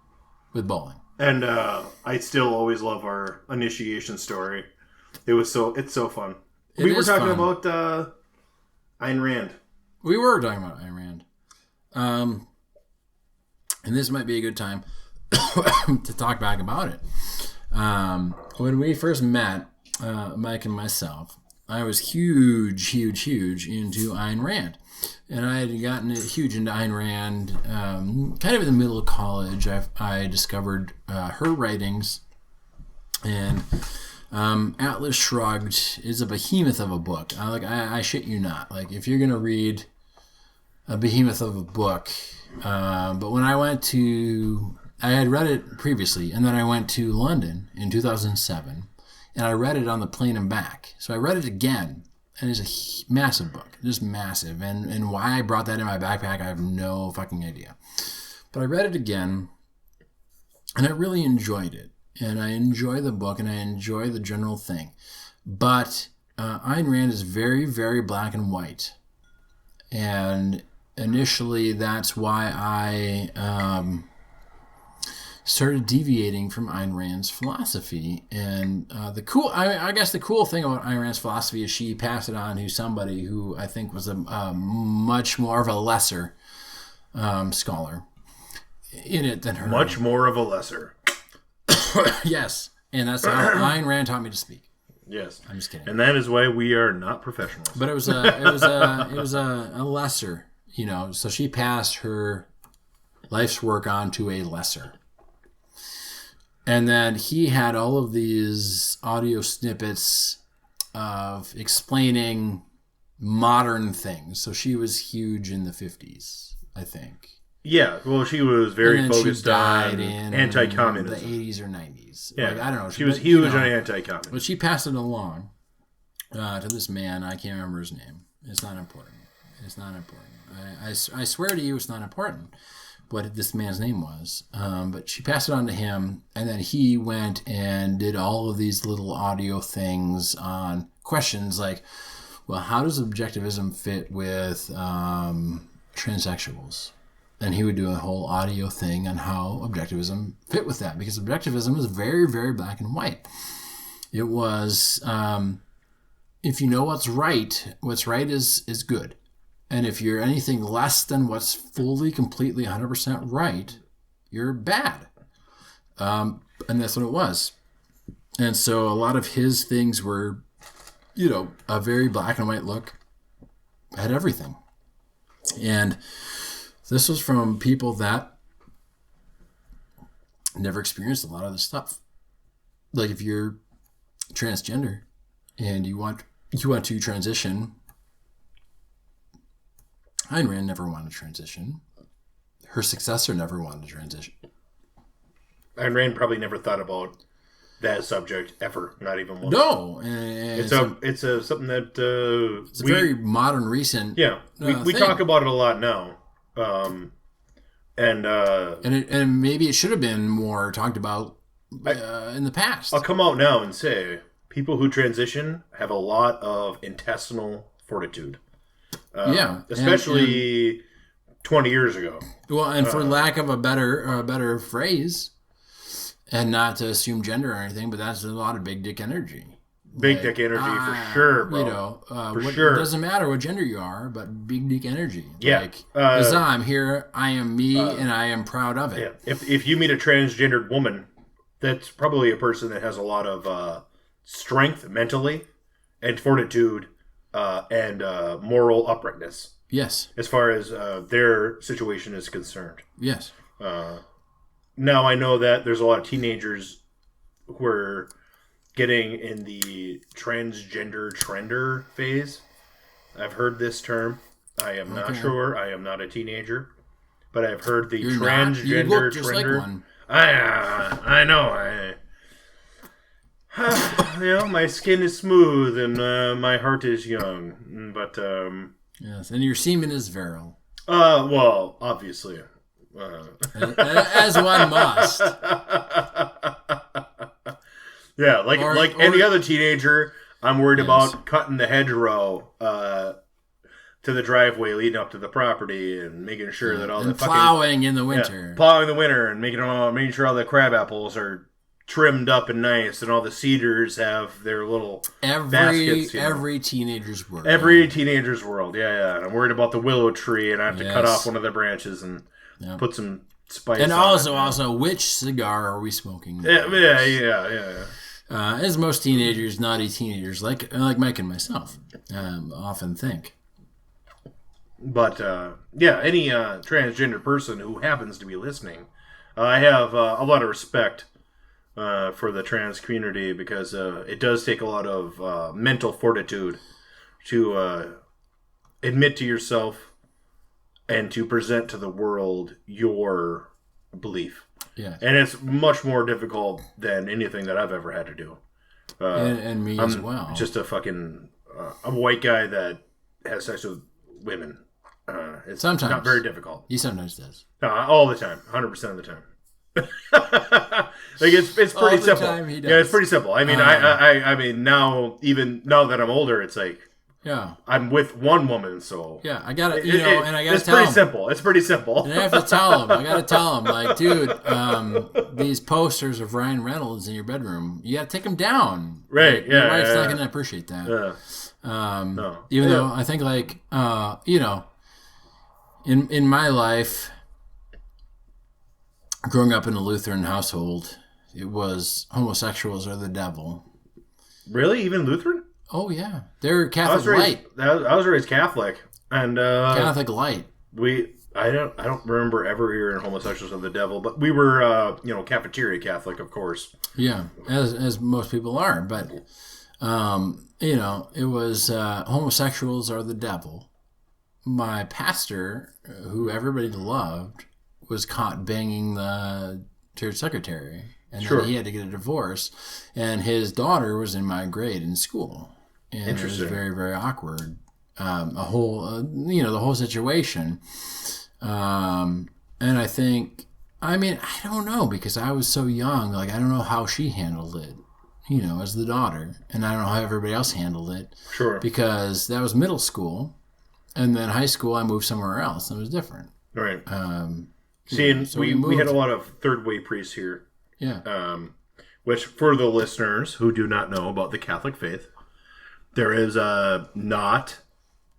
with bowling. And I still always love our initiation story. It's so fun. We were talking about Ayn Rand. We were talking about Ayn Rand. And this might be a good time to talk back about it. When we first met, Mike and myself, I was huge into Ayn Rand. And I had gotten huge into Ayn Rand kind of in the middle of college. I discovered her writings. And Atlas Shrugged is a behemoth of a book. I shit you not. Like, if you're going to read a behemoth of a book, but when I had read it previously, and then I went to London in 2007, and I read it on the plane and back. So I read it again, and it's a massive book, just massive. And why I brought that in my backpack, I have no fucking idea. But I read it again, and I really enjoyed it. And I enjoy the book, and I enjoy the general thing. But Ayn Rand is very, very black and white. And initially, that's why I started deviating from Ayn Rand's philosophy. And I guess the cool thing about Ayn Rand's philosophy is she passed it on to somebody who I think was a much more of a lesser scholar in it than her. Much more of a lesser. Yes, and that's how Ayn Rand taught me to speak. Yes, I'm just kidding. And that is why we are not professionals. But it was a lesser, So she passed her life's work on to a lesser, and then he had all of these audio snippets of explaining modern things. So she was huge in the 50s, I think. Yeah, well, she was very focused on in anti-communism. The 80s or 90s. Yeah, I don't know. She was huge on anti-communism. But she passed it along to this man. I can't remember his name. It's not important. I swear to you, it's not important what this man's name was. But she passed it on to him, and then he went and did all of these little audio things on questions like, well, how does objectivism fit with transsexuals? And he would do a whole audio thing on how objectivism fit with that, because objectivism is very, very black and white. It was, if you know what's right is good. And if you're anything less than what's fully, completely, 100% right, you're bad. And that's what it was. And so a lot of his things were, a very black and white look at everything. And this was from people that never experienced a lot of this stuff. Like, if you're transgender and you want to transition, Ayn Rand never wanted to transition. Her successor never wanted to transition. Ayn Rand probably never thought about that subject ever, not even once. No, it's something that it's a very modern, recent. Yeah, we talk about it a lot now. And maybe it should have been more talked about in the past. I'll come out now and say people who transition have a lot of intestinal fortitude. Especially 20 years ago. Well, and for lack of a better phrase, and not to assume gender or anything, but that's a lot of big dick energy. Big dick energy for sure, bro. It doesn't matter what gender you are, but big dick energy. Yeah. I'm here, I am me, and I am proud of it. Yeah. If you meet a transgendered woman, that's probably a person that has a lot of strength mentally and fortitude and moral uprightness. Yes. As far as their situation is concerned. Yes. Now I know that there's a lot of teenagers who are getting in the transgender trender phase. I've heard this term. I am not sure. I am not a teenager. but I've heard the You're transgender you look just trender. like one. I know. My skin is smooth and my heart is young. But yes, and your semen is virile. Well, obviously, as one must. Yeah, like any other teenager, I'm worried about cutting the hedgerow to the driveway leading up to the property and making sure that all the plowing in the winter, plowing in the winter, and making sure all the crab apples are trimmed up and nice, and all the cedars have their little baskets. Every teenager's world. Every teenager's world, yeah. And I'm worried about the willow tree, and I have to cut off one of the branches and put some spice. And on also, which cigar are we smoking? Yeah. As most teenagers, naughty teenagers, like Mike and myself, often think. But any transgender person who happens to be listening, I have a lot of respect for the trans community, because it does take a lot of mental fortitude to admit to yourself and to present to the world your belief. Yeah. And it's much more difficult than anything that I've ever had to do. And me as well. Just a fucking a white guy that has sex with women. It's sometimes not very difficult. He sometimes does. All the time, 100% of the time. It's pretty simple. Yeah, it's pretty simple. I mean, I mean now that I'm older, it's like, yeah, I'm with one woman, so yeah, I gotta, and I gotta it's tell pretty him. simple. It's pretty simple. And I have to tell him. I gotta tell him, like, dude, these posters of Ryan Reynolds in your bedroom, you gotta take them down. Right? Your wife's not gonna appreciate that. Yeah. No. Even though I think, like, in my life, growing up in a Lutheran household, it was homosexuals are the devil. Really, even Lutheran? Oh yeah, they're Catholic light. I was raised Catholic, and Catholic light. I don't remember ever hearing homosexuals of the devil, but we were cafeteria Catholic, of course. Yeah, as most people are, but it was homosexuals are the devil. My pastor, who everybody loved, was caught banging the church secretary, and then he had to get a divorce, and his daughter was in my grade in school. And Interesting. It was very, very awkward. The whole situation. And I think, I don't know, because I was so young. Like, I don't know how she handled it, as the daughter. And I don't know how everybody else handled it. Sure. Because that was middle school. And then high school, I moved somewhere else. And it was different. Right. We had a lot of third way priests here. Yeah. Which, for the listeners who do not know about the Catholic faith, there is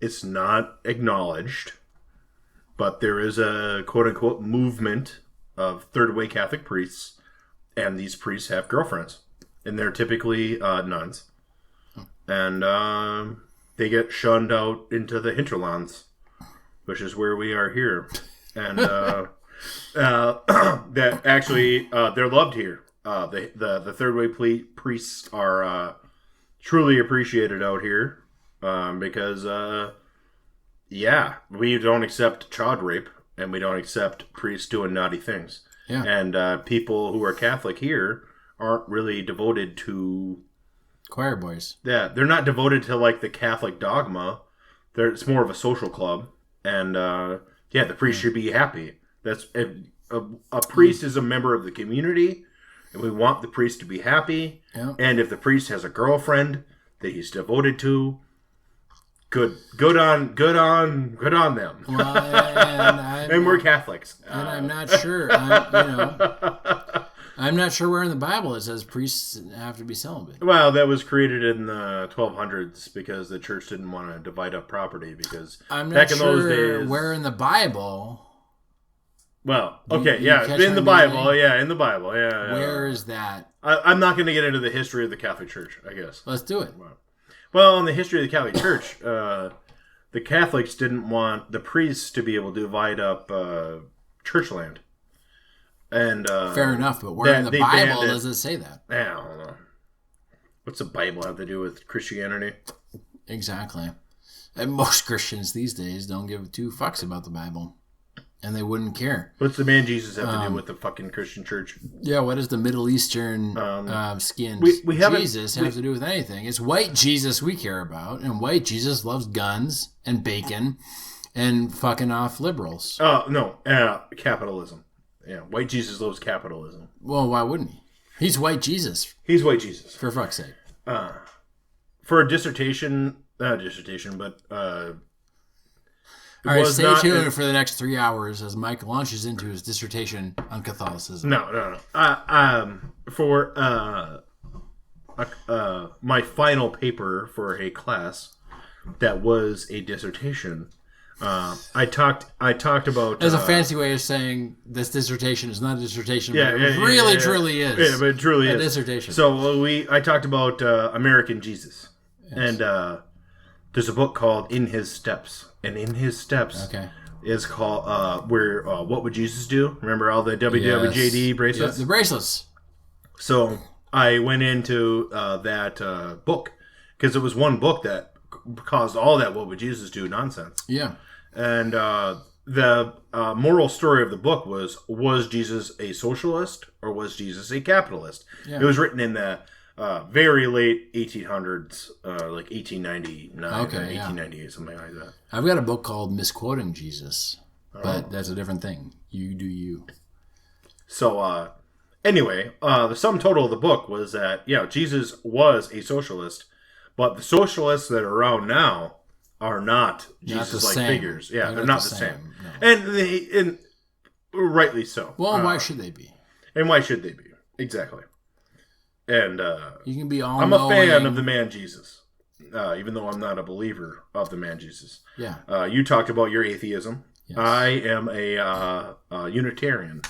it's not acknowledged, but there is a quote-unquote movement of third-way Catholic priests, and these priests have girlfriends, and they're typically nuns. And they get shunned out into the hinterlands, which is where we are here. And that actually, they're loved here. The third-way priests are truly appreciated out here, because we don't accept child rape, and we don't accept priests doing naughty things. Yeah. And people who are Catholic here aren't really devoted to choir boys. Yeah, they're not devoted to like the Catholic dogma. It's more of a social club, and the priest should be happy. That's a priest is a member of the community. And we want the priest to be happy. Yeah. And if the priest has a girlfriend that he's devoted to, good on them. Well, and we're Catholics. And I'm not sure. I'm not sure where in the Bible it says priests have to be celibate. Well, that was created in the 1200s because the church didn't want to divide up property. Because I'm not back sure in those days, where in the Bible. Well, okay, in the Bible, yeah. Where is that? I'm not going to get into the history of the Catholic Church, I guess. Let's do it. Well, in the history of the Catholic Church, the Catholics didn't want the priests to be able to divide up church land. And fair enough, but where in the Bible does it say that? I don't know. What's the Bible have to do with Christianity? Exactly. And most Christians these days don't give two fucks about the Bible. and they wouldn't care. What's the man Jesus have to do with the fucking Christian church? Yeah, what does the Middle Eastern skinned Jesus have to do with anything? It's white Jesus we care about, and white Jesus loves guns and bacon and fucking off liberals. No, capitalism. Yeah, white Jesus loves capitalism. Well, why wouldn't he? He's white Jesus. He's white Jesus. For fuck's sake. For a dissertation, not a dissertation, but... All right, stay tuned for the next 3 hours as Mike launches into his dissertation on Catholicism. No. For my final paper for a class that was a dissertation... I talked about... There's a fancy way of saying this dissertation is not a dissertation, but it truly is. Yeah, but it truly is. A dissertation. So I talked about American Jesus. Yes. And there's a book called In His Steps. And In His Steps is called where What Would Jesus Do? Remember all the WWJD bracelets? Yes, the bracelets. So I went into that book because it was one book that caused all that What Would Jesus Do nonsense. Yeah. And the moral story of the book was Jesus a socialist or was Jesus a capitalist? Yeah. It was written in the very late 1800s, like 1899 or 1898, something like that. I've got a book called Misquoting Jesus, but that's a different thing. You do you. So, anyway, the sum total of the book was that, Jesus was a socialist, but the socialists that are around now are not Jesus-like figures. Yeah, they're not the same. No. And rightly so. Well, why should they be? And why should they be? Exactly. And you can be I'm a fan of the man Jesus, even though I'm not a believer of the man Jesus. Yeah. You talked about your atheism. Yes. I am a Unitarian,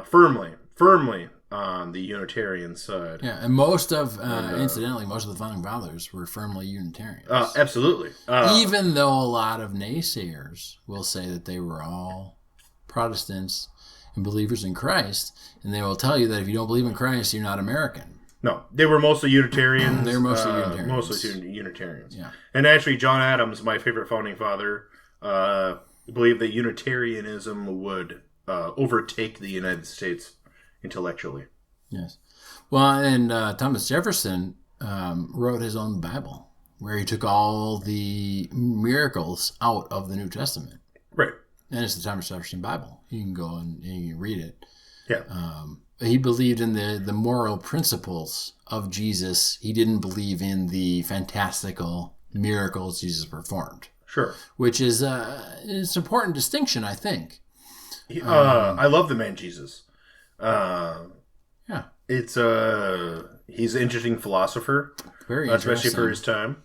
firmly on the Unitarian side. Yeah, and most of, incidentally, most of the Founding Fathers were firmly Unitarians. Absolutely. Even though a lot of naysayers will say that they were all Protestants and believers in Christ, and they will tell you that if you don't believe in Christ, you're not American. No, they were mostly Unitarians. They were mostly Unitarians. Mostly Unitarians. Yeah. And actually, John Adams, my favorite founding father, believed that Unitarianism would overtake the United States intellectually. Yes. Well, and Thomas Jefferson wrote his own Bible, where he took all the miracles out of the New Testament. Right. And it's the Thomas Jefferson Bible. You can go and you can read it. Yeah. He believed in the moral principles of Jesus. He didn't believe in the fantastical miracles Jesus performed. Sure. Which is it's an important distinction, I think. I love the man Jesus. Yeah. It's he's an interesting philosopher. Very interesting. Especially for his time.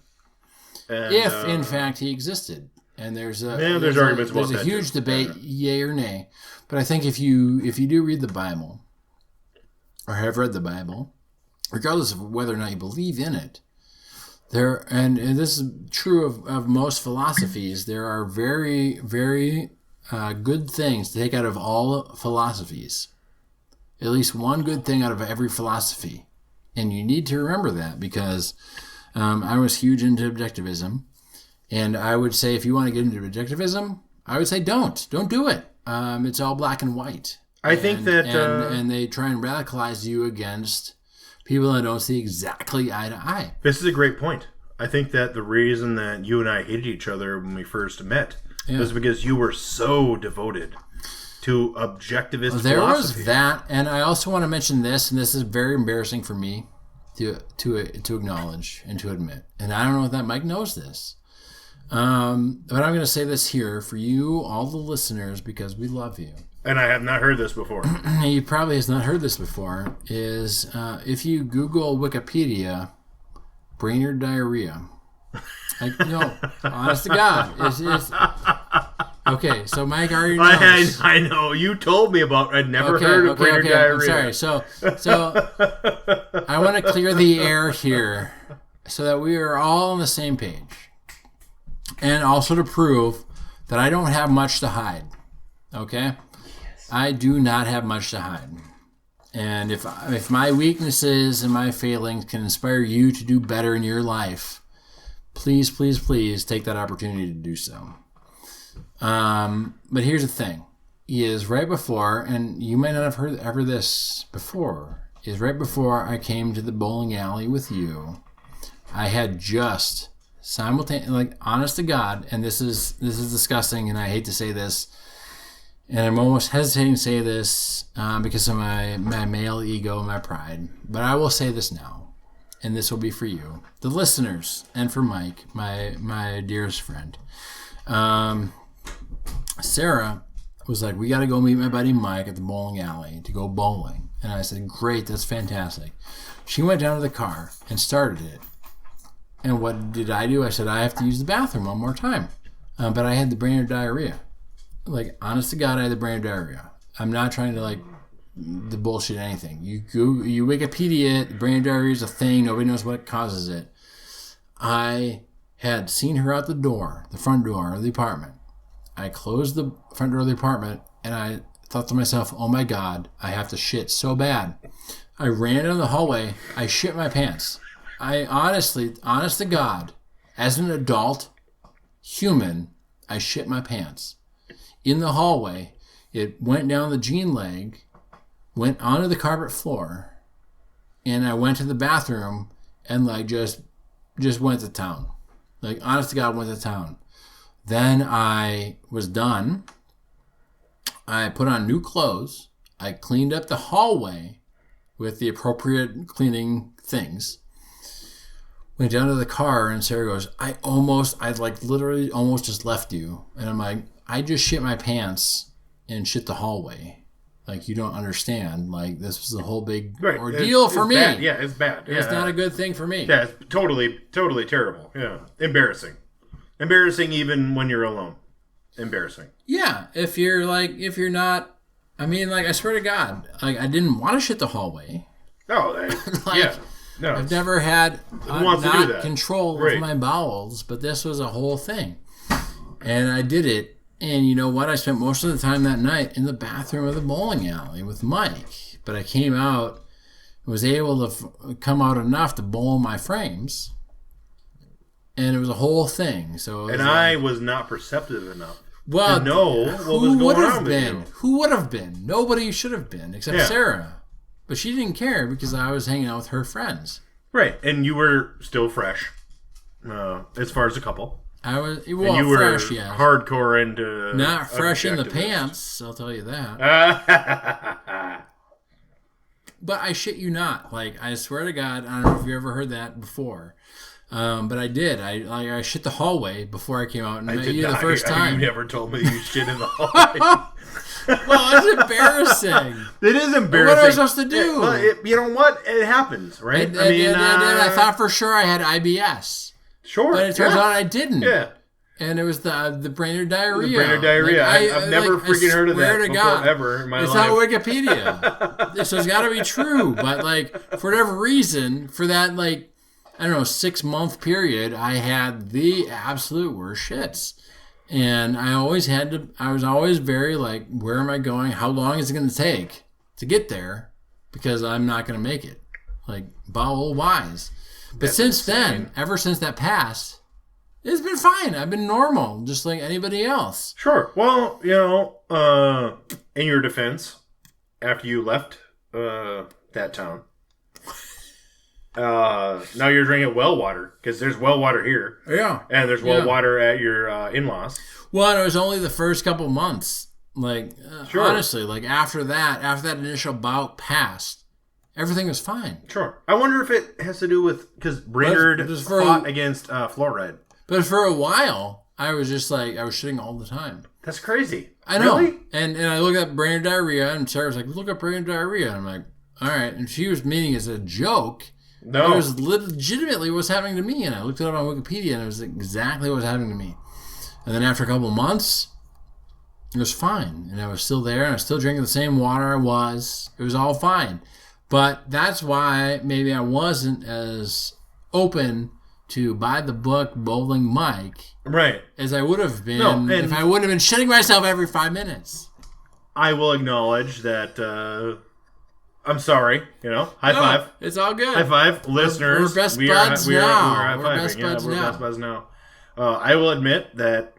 And, if, in fact, he existed. And there's arguments about that. There's a huge debate, yay or nay. But I think if you do read the Bible, or have read the Bible, regardless of whether or not you believe in it, and this is true of most philosophies, there are very, very good things to take out of all philosophies. At least one good thing out of every philosophy. And you need to remember that because I was huge into objectivism. And I would say if you want to get into objectivism, I would say don't do it. It's all black and white. I think that... And they try and radicalize you against people that don't see exactly eye to eye. This is a great point. I think that the reason that you and I hated each other when we first met was because you were so devoted to objectivist philosophy. There was that, and I also want to mention this, and this is very embarrassing for me to acknowledge and to admit. And I don't know if that Mike knows this. But I'm going to say this here for you, all the listeners, because we love you. And I have not heard this before. He probably has not heard this before, is if you Google Wikipedia, Brainerd diarrhea. Honest to God. Okay, so Mike already knows. I know. You told me about I'd never heard of Brainerd diarrhea. I'm sorry. So I want to clear the air here so that we are all on the same page. And also to prove that I don't have much to hide. Okay? Yes. I do not have much to hide. And if my weaknesses and my failings can inspire you to do better in your life, please, please, please take that opportunity to do so. But here's the thing. Is right before, and you might not have heard ever this before, is right before I came to the bowling alley with you, I had just simultaneously, like, honest to God, and this is disgusting, and I hate to say this, and I'm almost hesitating to say this because of my male ego and my pride, but I will say this now, and this will be for you, the listeners, and for Mike, my dearest friend. Sarah was like, we got to go meet my buddy Mike at the bowling alley to go bowling. And I said, great, that's fantastic. She went down to the car and started it. And what did I do? I said, I have to use the bathroom one more time. But I had the Brainerd diarrhea. Like, honest to God, I had the Brainerd diarrhea. I'm not trying to, like, the bullshit anything. You Wikipedia it, Brainerd diarrhea is a thing. Nobody knows what causes it. I had seen her out the door, the front door of the apartment. I closed the front door of the apartment, and I thought to myself, oh my God, I have to shit so bad. I ran down the hallway. I shit my pants. I honestly, honest to God, as an adult human, I shit my pants. In the hallway, it went down the jean leg, went onto the carpet floor, and I went to the bathroom and, like, just went to town. Like, honest to God, went to town. Then I was done. I put on new clothes. I cleaned up the hallway with the appropriate cleaning things. Went down to the car, and Sarah goes, I literally almost just left you. And I'm like, I just shit my pants and shit the hallway. Like, you don't understand. Like, this was a whole big ordeal for me. Bad. Yeah, it's bad. It's not a good thing for me. Yeah, it's totally terrible. Yeah. Embarrassing. Embarrassing even when you're alone. Embarrassing. Yeah, if you're not, I mean, like, I swear to God, like, I didn't want to shit the hallway. Oh, like, yeah. No, I've never had not control of my bowels, but this was a whole thing. And I did it, and you know what? I spent most of the time that night in the bathroom of the bowling alley with Mike. But I came out, was able to come out enough to bowl my frames. And it was a whole thing. So I was not perceptive enough to know what was going on with you. Who would have been? Nobody should have been, except Sarah. But she didn't care because I was hanging out with her friends. Right, and you were still fresh, as far as a couple. I was, and you were fresh, yeah. Hardcore into not fresh in the pants. I'll tell you that. But I shit you not. Like, I swear to God, I don't know if you ever heard that before. But I did. I shit the hallway before I came out and met you the first time. You never told me you shit in the hallway. Well, it's embarrassing. It is embarrassing. What am I supposed to do? You know what? It happens, right? I thought for sure I had IBS. Sure. But it turns out I didn't. Yeah. And it was the Brainerd diarrhea. The Brainerd diarrhea. I've never freaking heard of that before, ever in my life. It's not Wikipedia. So it's got to be true. But, like, for whatever reason, for that, like, I don't know, 6-month period, I had the absolute worst shits. And I was always very like, where am I going? How long is it going to take to get there? Because I'm not going to make it. Like, bowel wise. But that's since insane. Then, ever since that passed, it's been fine. I've been normal, just like anybody else. Sure. Well, you know, in your defense, after you left that town, now you're drinking well water, because there's well water here. Yeah. And there's well water at your in-laws. Well, and it was only the first couple months. Like, sure. Honestly, like after that initial bout passed, everything was fine. Sure. I wonder if it has to do with, because Brainerd fought against fluoride. But for a while, I was just like, I was shitting all the time. That's crazy. I know. Really? And I looked up Brainerd diarrhea, and Sarah was like, look up Brainerd diarrhea. And I'm like, all right. And she was meaning as a joke. No. It was legitimately what's happening to me. And I looked it up on Wikipedia, and it was exactly what was happening to me. And then after a couple of months, it was fine. And I was still there, and I was still drinking the same water I was. It was all fine. But that's why maybe I wasn't as open to buy the book Bowling Mike, right, as I would have been if I wouldn't have been shitting myself every 5 minutes. I will acknowledge that I'm sorry, high five. It's all good. High five, listeners. We're best buds now. We're best buds now. I will admit that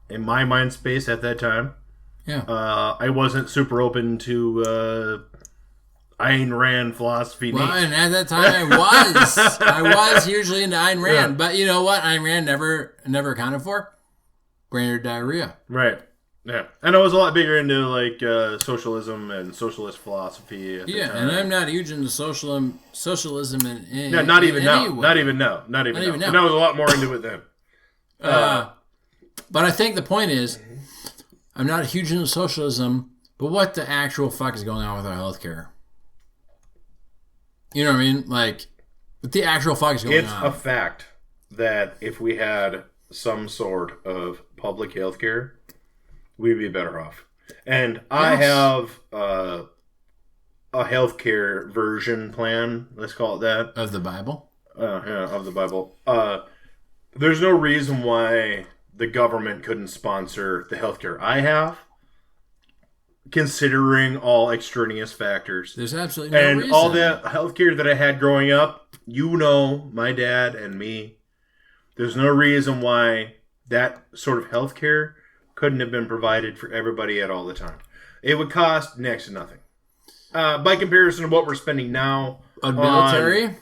in my mind space at that time. Yeah. I wasn't super open to Ayn Rand philosophy. Well, and at that time I was hugely into Ayn Rand. Yeah. But you know what Ayn Rand never accounted for? Brainerd diarrhea. Right. Yeah. And I was a lot bigger into like socialism and socialist philosophy at the time. And I'm not huge into socialism in not even now. Way. Not even now. And I was a lot more into it then. But I think the point is, I'm not huge into socialism, but what the actual fuck is going on with our healthcare? You know what I mean? Like, what the actual fuck is going on? It's a fact that if we had some sort of public healthcare, we'd be better off. And yes. I have a healthcare version plan, let's call it that. Of the Bible? Yeah, of the Bible. There's no reason why the government couldn't sponsor the healthcare I have, considering all extraneous factors. There's absolutely no reason. And all the healthcare that I had growing up, my dad and me, there's no reason why that sort of healthcare couldn't have been provided for everybody at all the time. It would cost next to nothing. By comparison to what we're spending now on military,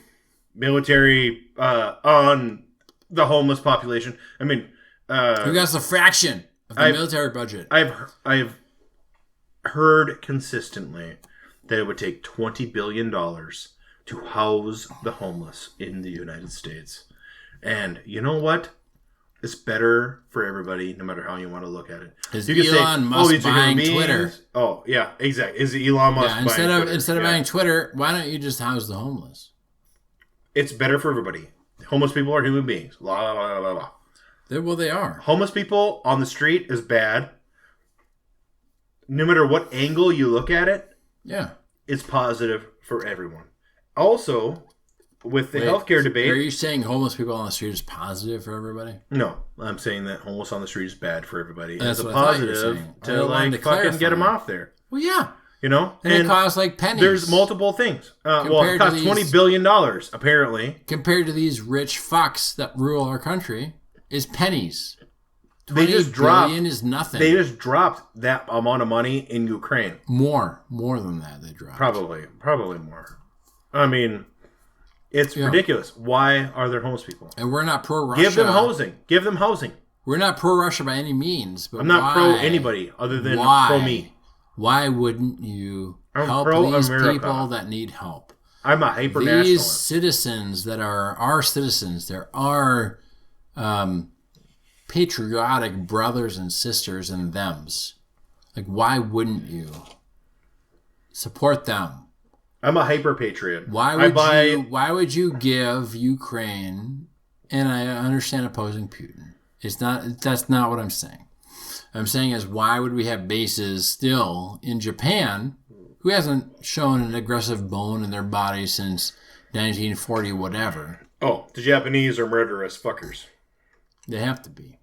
on the homeless population. I mean, that's a fraction of the military budget. I've heard consistently that it would take $20 billion to house the homeless in the United States. And you know what? It's better for everybody, no matter how you want to look at it. Is Elon Musk buying Twitter? Oh, yeah, exactly. Is Elon Musk buying Twitter? Instead of buying Twitter, why don't you just house the homeless? It's better for everybody. Homeless people are human beings. La, la, la, la, la. Well, they are. Homeless people on the street is bad. No matter what angle you look at it, it's positive for everyone. Also, with the healthcare debate... Are you saying homeless people on the street is positive for everybody? No, I'm saying that homeless on the street is bad for everybody. That's it's a positive to fucking get them off there. Well, yeah. You know? And it costs like pennies. There's multiple things. It costs $20 billion, apparently. Compared to these rich fucks that rule our country, is pennies. $20 billion is nothing. They just dropped that amount of money in Ukraine. More than that they dropped. Probably more. I mean, it's ridiculous. Why are there homeless people? And we're not pro-Russia. Give them housing. We're not pro-Russia by any means. But I'm not pro anybody other than pro me. Why wouldn't you help these people that need help? I'm a hyper-nationalist. These citizens that are our citizens, there are patriotic brothers and sisters and thems. Like, why wouldn't you support them? I'm a hyper-patriot. Why would you give Ukraine, and I understand opposing Putin. That's not what I'm saying. I'm saying is, why would we have bases still in Japan, who hasn't shown an aggressive bone in their body since 1940 whatever? Oh, the Japanese are murderous fuckers. They have to be.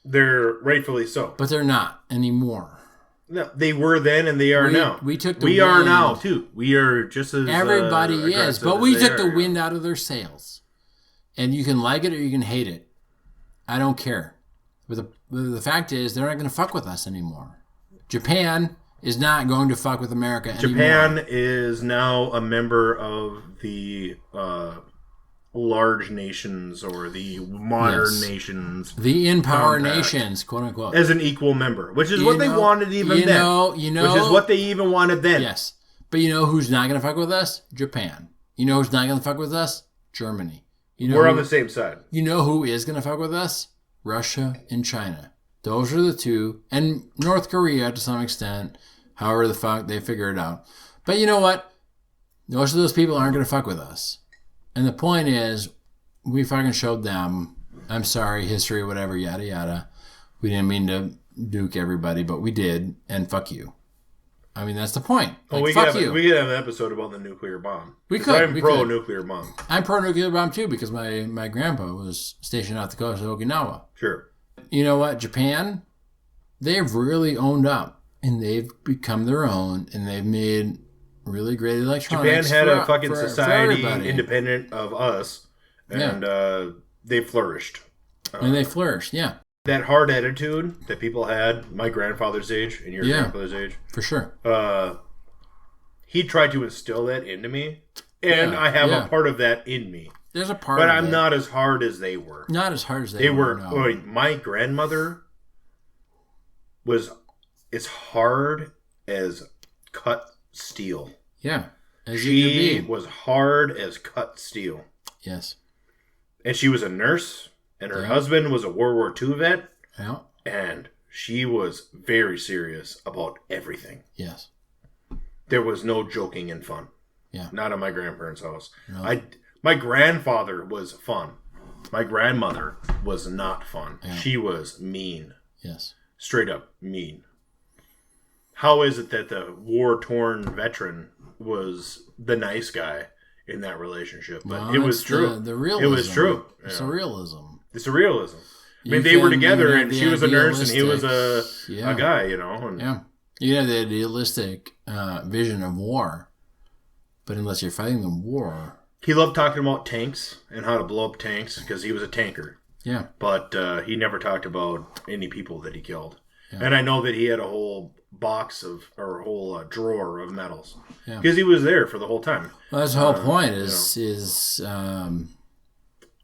They're rightfully so. But they're not anymore. No, they were then and they are now. We are now too. We are just as everybody is, but we took the wind out of their sails. And you can like it or you can hate it. I don't care. But the fact is, they're not going to fuck with us anymore. Japan is not going to fuck with America anymore. Japan is now a member of the large nations or the modern nations. The in-power nations, quote unquote. As an equal member, which is what they wanted even then. Which is what they even wanted then. Yes. But you know who's not going to fuck with us? Japan. You know who's not going to fuck with us? Germany. We're on the same side. You know who is going to fuck with us? Russia and China. Those are the two. And North Korea to some extent. However the fuck they figure it out. But you know what? Most of those people aren't going to fuck with us. And the point is, we fucking showed them, I'm sorry, history, whatever, yada yada. We didn't mean to duke everybody, but we did. And fuck you. I mean, that's the point. We could have an episode about the nuclear bomb. I'm pro-nuclear bomb. I'm pro-nuclear bomb too because my grandpa was stationed off the coast of Okinawa. Sure. You know what? Japan, they've really owned up and they've become their own and they've made really great electronics. Japan had a fucking society independent of us and they flourished. And they flourished, yeah. that hard attitude that people had, my grandfather's age and your grandfather's age. For sure. He tried to instill that into me. And I have a part of that in me. There's a part but of I'm it. not as hard as they were. Not as hard as they were. No. My grandmother was as hard as cut steel. Yeah. She was hard as cut steel. Yes. And she was a nurse, and her husband was a World War II vet. Yeah. And she was very serious about everything. Yes. There was no joking and fun. Yeah. Not at my grandparents' house. No. My grandfather was fun. My grandmother was not fun. Yeah. She was mean. Yes. Straight up mean. How is it that the war-torn veteran was the nice guy in that relationship? But it was true. The realism. It was true. It's a realism. It's a realism. I mean, they were together, and she was a nurse, and he was a guy, you know. And, yeah. You have the idealistic vision of war. But unless you're fighting the war... He loved talking about tanks and how to blow up tanks because he was a tanker. Yeah. But he never talked about any people that he killed. Yeah. And I know that he had a whole drawer of medals. Because he was there for the whole time. Well, that's the whole point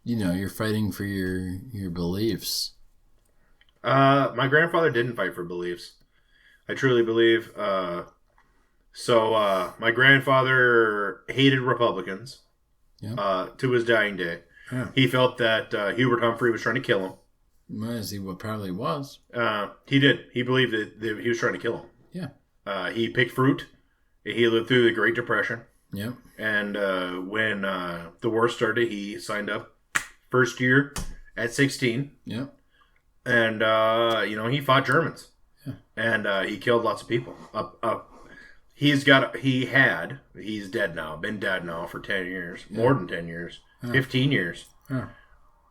you're fighting for your beliefs. My grandfather didn't fight for beliefs. I truly believe... So my grandfather hated Republicans to his dying day. Yeah. He felt that Hubert Humphrey was trying to kill him. Well, as he probably was. He did. He believed that he was trying to kill him. Yeah. He picked fruit. He lived through the Great Depression. Yeah. And when the war started, he signed up first year at 16. Yeah. And, he fought Germans. Yeah. And he killed lots of people. He's dead now, been dead now for 10 years, more than 10 years, 15 years,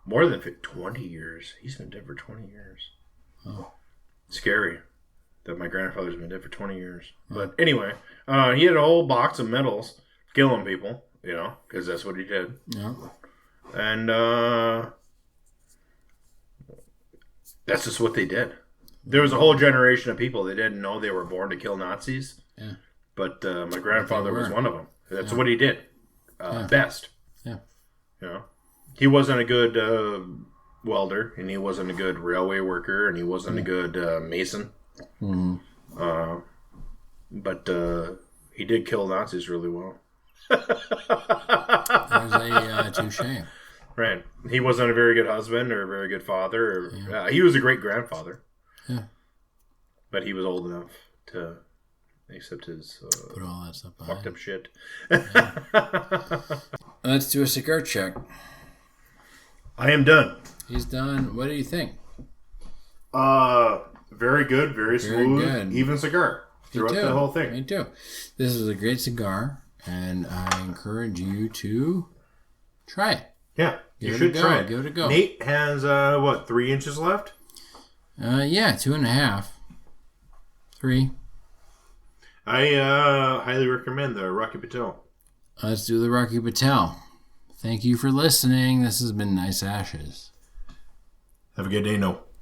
more than 20 years. He's been dead for 20 years. Oh. Scary that my grandfather's been dead for 20 years. Oh. But anyway, he had a whole box of medals killing people, because that's what he did. Yeah. And that's just what they did. There was a whole generation of people that didn't know they were born to kill Nazis. Yeah. But my grandfather was one of them. That's what he did best. Yeah. He wasn't a good welder, and he wasn't a good railway worker, and he wasn't a good mason. Mm-hmm. But he did kill Nazis really well. There's a touche. Right. He wasn't a very good husband or a very good father. He was a great grandfather. Yeah. But he was old enough to... Except his put all that stuff fucked up shit. Let's do a cigar check. I am done. He's done. What do you think? Very good, very smooth, good. Even cigar throughout the whole thing. Me too. This is a great cigar, and I encourage you to try it. Yeah, you should try it. Give it a go. Nate has 3 inches left? 2.5. 3. I highly recommend the Rocky Patel. Let's do the Rocky Patel. Thank you for listening. This has been Nice Ashes. Have a good day, No.